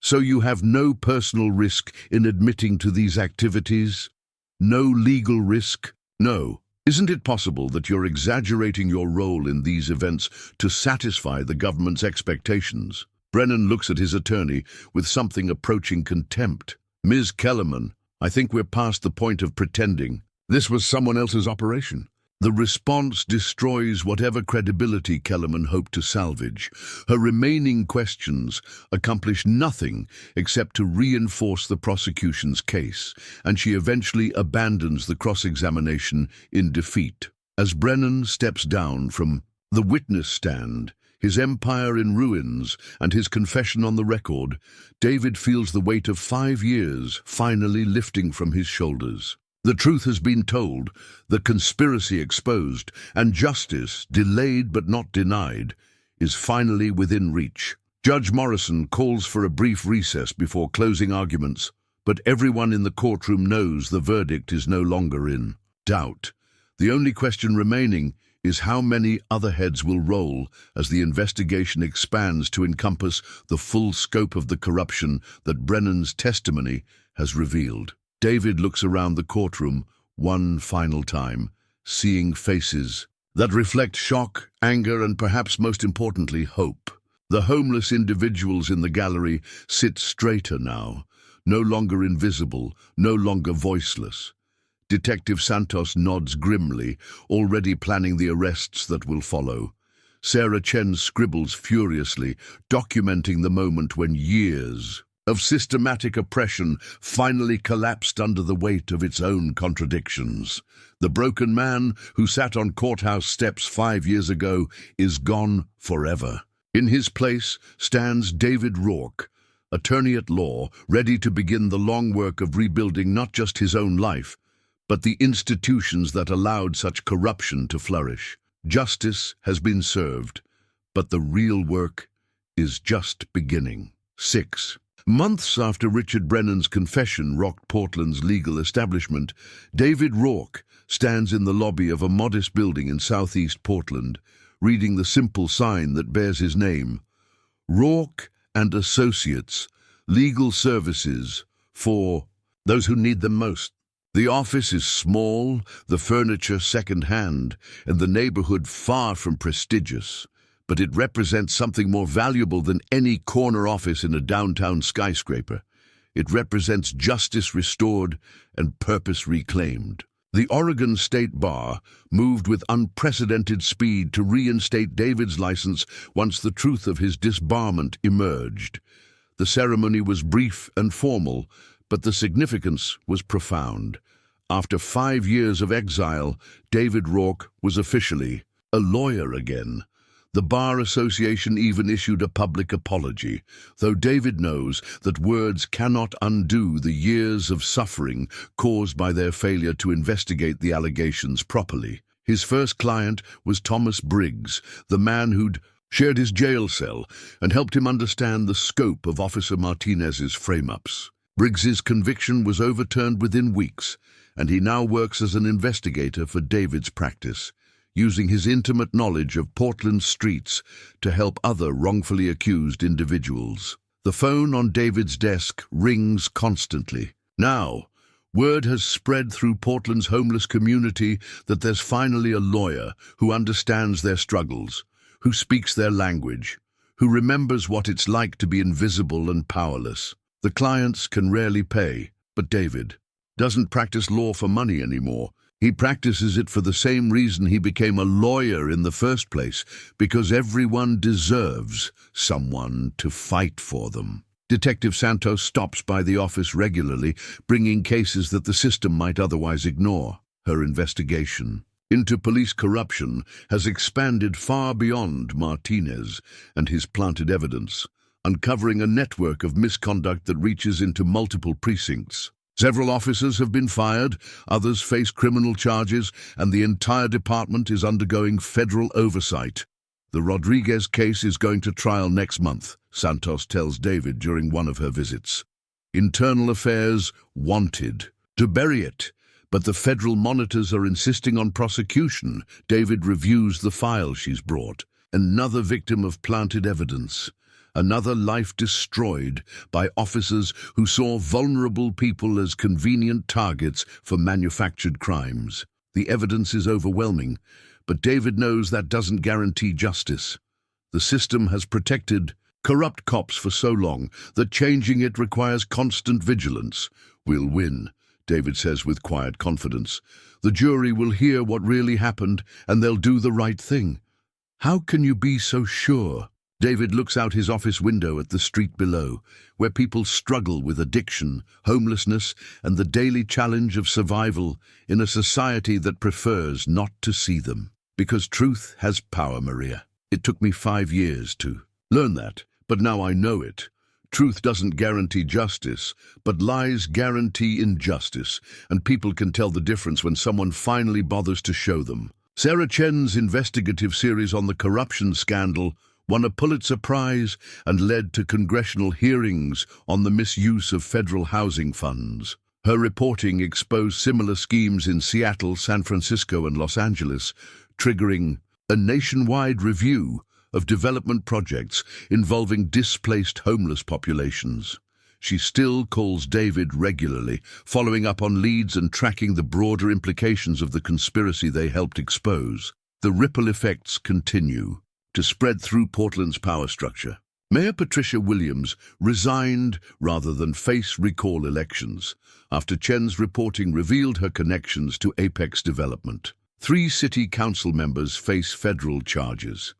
So you have no personal risk in admitting to these activities? No legal risk? No. Isn't it possible that you're exaggerating your role in these events to satisfy the government's expectations? Brennan looks at his attorney with something approaching contempt. Ms. Kellerman, I think we're past the point of pretending. This was someone else's operation. The response destroys whatever credibility Kellerman hoped to salvage. Her remaining questions accomplish nothing except to reinforce the prosecution's case, and she eventually abandons the cross-examination in defeat. As Brennan steps down from the witness stand, his empire in ruins and his confession on the record, David feels the weight of 5 years finally lifting from his shoulders. The truth has been told, the conspiracy exposed, and justice, delayed but not denied, is finally within reach. Judge Morrison calls for a brief recess before closing arguments, but everyone in the courtroom knows the verdict is no longer in doubt. The only question remaining is how many other heads will roll as the investigation expands to encompass the full scope of the corruption that Brennan's testimony has revealed. David looks around the courtroom one final time, seeing faces that reflect shock, anger, and perhaps most importantly, hope. The homeless individuals in the gallery sit straighter now, no longer invisible, no longer voiceless. Detective Santos nods grimly, already planning the arrests that will follow. Sarah Chen scribbles furiously, documenting the moment when years of systematic oppression finally collapsed under the weight of its own contradictions. The broken man who sat on courthouse steps 5 years ago is gone forever. In his place stands David Rourke, attorney at law, ready to begin the long work of rebuilding not just his own life, but the institutions that allowed such corruption to flourish. Justice has been served, but the real work is just beginning. 6. Months after Richard Brennan's confession rocked Portland's legal establishment, David Rourke stands in the lobby of a modest building in southeast Portland, reading the simple sign that bears his name: Rourke and Associates, Legal Services for those who need them most. The office is small, the furniture second-hand, and the neighborhood far from prestigious. But it represents something more valuable than any corner office in a downtown skyscraper. It represents justice restored and purpose reclaimed. The Oregon State Bar moved with unprecedented speed to reinstate David's license once the truth of his disbarment emerged. The ceremony was brief and formal, but the significance was profound. After 5 years of exile, David Rourke was officially a lawyer again. The Bar Association even issued a public apology, though David knows that words cannot undo the years of suffering caused by their failure to investigate the allegations properly. His first client was Thomas Briggs, the man who'd shared his jail cell and helped him understand the scope of Officer Martinez's frame-ups. Briggs's conviction was overturned within weeks, and he now works as an investigator for David's practice, using his intimate knowledge of Portland's streets to help other wrongfully accused individuals. The phone on David's desk rings constantly. Now, word has spread through Portland's homeless community that there's finally a lawyer who understands their struggles, who speaks their language, who remembers what it's like to be invisible and powerless. The clients can rarely pay, but David doesn't practice law for money anymore. He practices it for the same reason he became a lawyer in the first place, because everyone deserves someone to fight for them. Detective Santos stops by the office regularly, bringing cases that the system might otherwise ignore. Her investigation into police corruption has expanded far beyond Martinez and his planted evidence, uncovering a network of misconduct that reaches into multiple precincts. Several officers have been fired, others face criminal charges, and the entire department is undergoing federal oversight. The Rodriguez case is going to trial next month, Santos tells David during one of her visits. Internal Affairs wanted to bury it, but the federal monitors are insisting on prosecution. David reviews the file she's brought. Another victim of planted evidence. Another life destroyed by officers who saw vulnerable people as convenient targets for manufactured crimes. The evidence is overwhelming, but David knows that doesn't guarantee justice. The system has protected corrupt cops for so long that changing it requires constant vigilance. We'll win, David says with quiet confidence. The jury will hear what really happened, and they'll do the right thing. How can you be so sure? David looks out his office window at the street below, where people struggle with addiction, homelessness, and the daily challenge of survival in a society that prefers not to see them. Because truth has power, Maria. It took me 5 years to learn that, but now I know it. Truth doesn't guarantee justice, but lies guarantee injustice, and people can tell the difference when someone finally bothers to show them. Sarah Chen's investigative series on the corruption scandal won a Pulitzer Prize and led to congressional hearings on the misuse of federal housing funds. Her reporting exposed similar schemes in Seattle, San Francisco, and Los Angeles, triggering a nationwide review of development projects involving displaced homeless populations. She still calls David regularly, following up on leads and tracking the broader implications of the conspiracy they helped expose. the ripple effects continue to spread through Portland's power structure. Mayor Patricia Williams resigned rather than face recall elections after Chen's reporting revealed her connections to Apex Development. 3 city council members face federal charges.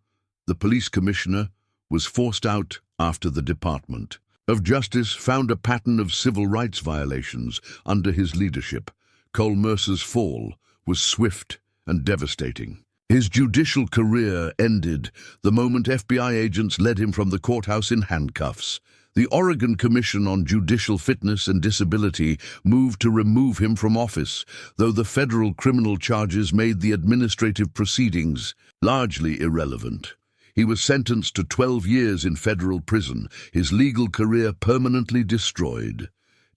The police commissioner was forced out after the Department of Justice found a pattern of civil rights violations under his leadership. Cole Mercer's fall was swift and devastating. His judicial career ended the moment FBI agents led him from the courthouse in handcuffs. The Oregon Commission on Judicial Fitness and Disability moved to remove him from office, though the federal criminal charges made the administrative proceedings largely irrelevant. He was sentenced to 12 years in federal prison, his legal career permanently destroyed.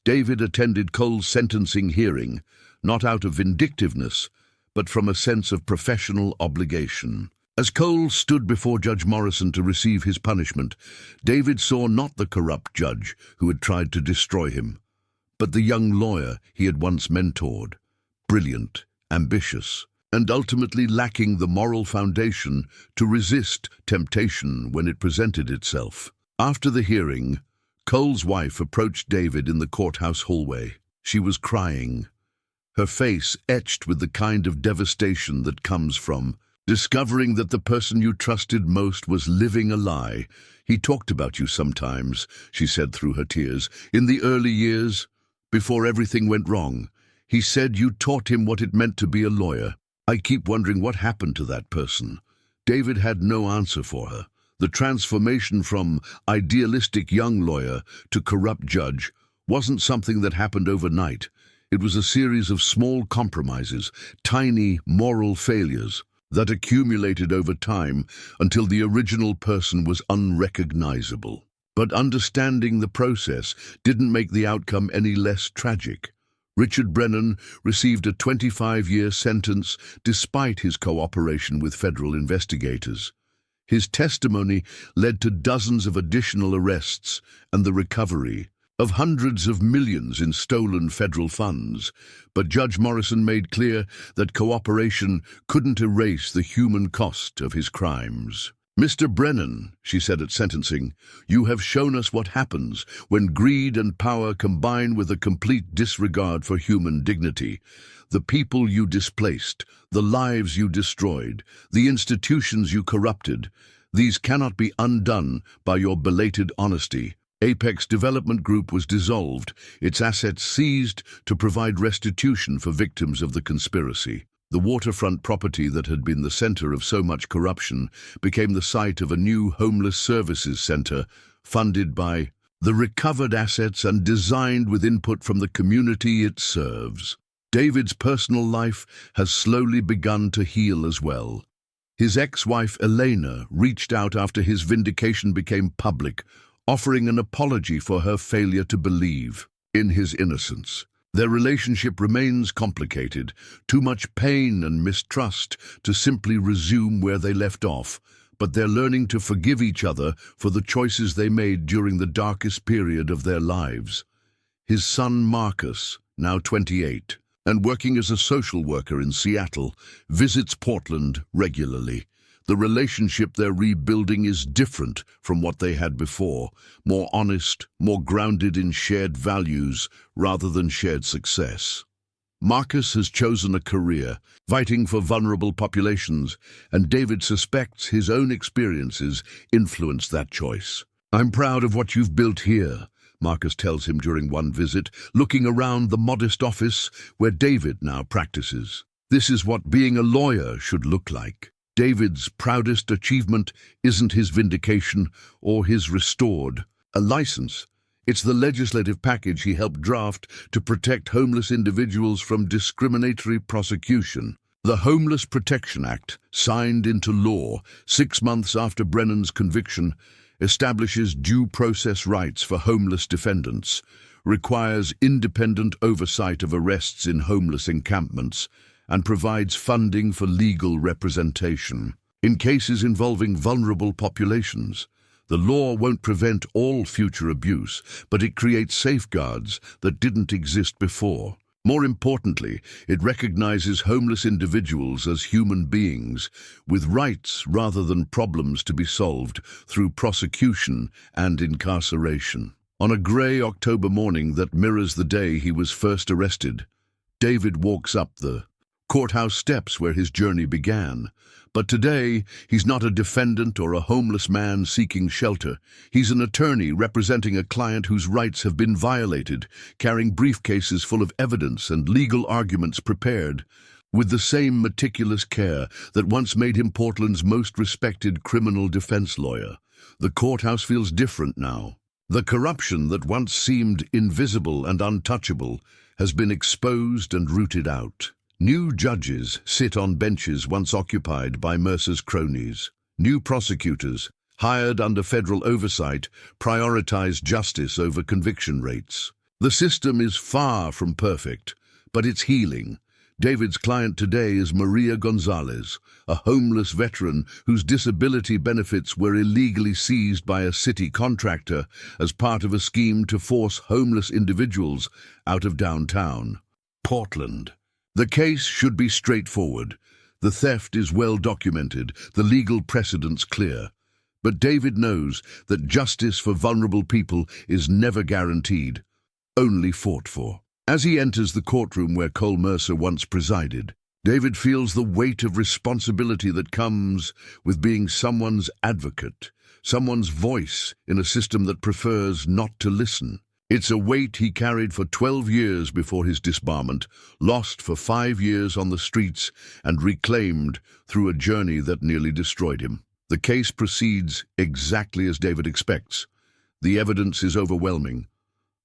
David attended Cole's sentencing hearing, not out of vindictiveness, but from a sense of professional obligation. As Cole stood before Judge Morrison to receive his punishment, David saw not the corrupt judge who had tried to destroy him, but the young lawyer he had once mentored, brilliant, ambitious, and ultimately lacking the moral foundation to resist temptation when it presented itself. After the hearing, Cole's wife approached David in the courthouse hallway. She was crying, her face etched with the kind of devastation that comes from discovering that the person you trusted most was living a lie. "He talked about you sometimes," she said through her tears. "In the early years, before everything went wrong, he said you taught him what it meant to be a lawyer. I keep wondering what happened to that person." David had no answer for her. The transformation from idealistic young lawyer to corrupt judge wasn't something that happened overnight. It was a series of small compromises, tiny moral failures that accumulated over time until the original person was unrecognizable. But understanding the process didn't make the outcome any less tragic. Richard Brennan received a 25-year sentence despite his cooperation with federal investigators. His testimony led to dozens of additional arrests and the recovery of hundreds of millions in stolen federal funds, but Judge Morrison made clear that cooperation couldn't erase the human cost of his crimes. "Mr. Brennan," she said at sentencing, "you have shown us what happens when greed and power combine with a complete disregard for human dignity. The people you displaced, the lives you destroyed, the institutions you corrupted, these cannot be undone by your belated honesty." Apex Development Group was dissolved, its assets seized to provide restitution for victims of the conspiracy. The waterfront property that had been the center of so much corruption became the site of a new homeless services center funded by the recovered assets and designed with input from the community it serves. David's personal life has slowly begun to heal as well. His ex-wife Elena reached out after his vindication became public, offering an apology for her failure to believe in his innocence. Their relationship remains complicated, too much pain and mistrust to simply resume where they left off, but they're learning to forgive each other for the choices they made during the darkest period of their lives. His son Marcus, now 28, and working as a social worker in Seattle, visits Portland regularly. The relationship they're rebuilding is different from what they had before, more honest, more grounded in shared values rather than shared success. Marcus has chosen a career fighting for vulnerable populations, and David suspects his own experiences influenced that choice. "I'm proud of what you've built here," Marcus tells him during one visit, looking around the modest office where David now practices. "This is what being a lawyer should look like." David's proudest achievement isn't his vindication or his restored a license. It's the legislative package he helped draft to protect homeless individuals from discriminatory prosecution. The Homeless Protection Act, signed into law 6 months after Brennan's conviction, establishes due process rights for homeless defendants, requires independent oversight of arrests in homeless encampments, and provides funding for legal representation. In cases involving vulnerable populations, the law won't prevent all future abuse, but it creates safeguards that didn't exist before. More importantly, it recognizes homeless individuals as human beings with rights rather than problems to be solved through prosecution and incarceration. On a grey October morning that mirrors the day he was first arrested, David walks up the courthouse steps where his journey began. But today, he's not a defendant or a homeless man seeking shelter. He's an attorney representing a client whose rights have been violated, carrying briefcases full of evidence and legal arguments prepared with the same meticulous care that once made him Portland's most respected criminal defense lawyer. The courthouse feels different now. The corruption that once seemed invisible and untouchable has been exposed and rooted out. New judges sit on benches once occupied by Mercer's cronies. New prosecutors, hired under federal oversight, prioritize justice over conviction rates. The system is far from perfect, but it's healing. David's client today is Maria Gonzalez, a homeless veteran whose disability benefits were illegally seized by a city contractor as part of a scheme to force homeless individuals out of downtown Portland. The case should be straightforward. The theft is well documented, the legal precedents clear. But David knows that justice for vulnerable people is never guaranteed, only fought for. As he enters the courtroom where Cole Mercer once presided, David feels the weight of responsibility that comes with being someone's advocate, someone's voice in a system that prefers not to listen. It's a weight he carried for 12 years before his disbarment, lost for 5 years on the streets, and reclaimed through a journey that nearly destroyed him. The case proceeds exactly as David expects. The evidence is overwhelming.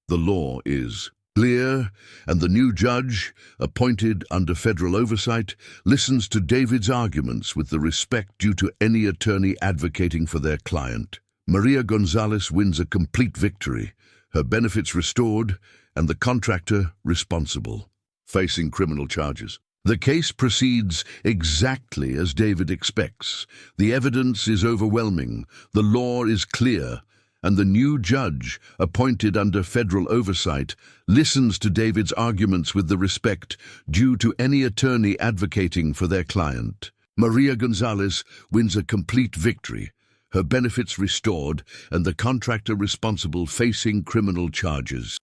The law is clear, and the new judge, appointed under federal oversight, listens to David's arguments with the respect due to any attorney advocating for their client. Maria Gonzalez wins a complete victory, her benefits restored, and the contractor responsible, facing criminal charges. The case proceeds exactly as David expects. The evidence is overwhelming, the law is clear, and the new judge, appointed under federal oversight, listens to David's arguments with the respect due to any attorney advocating for their client. Maria Gonzalez wins a complete victory, her benefits restored, and the contractor responsible facing criminal charges.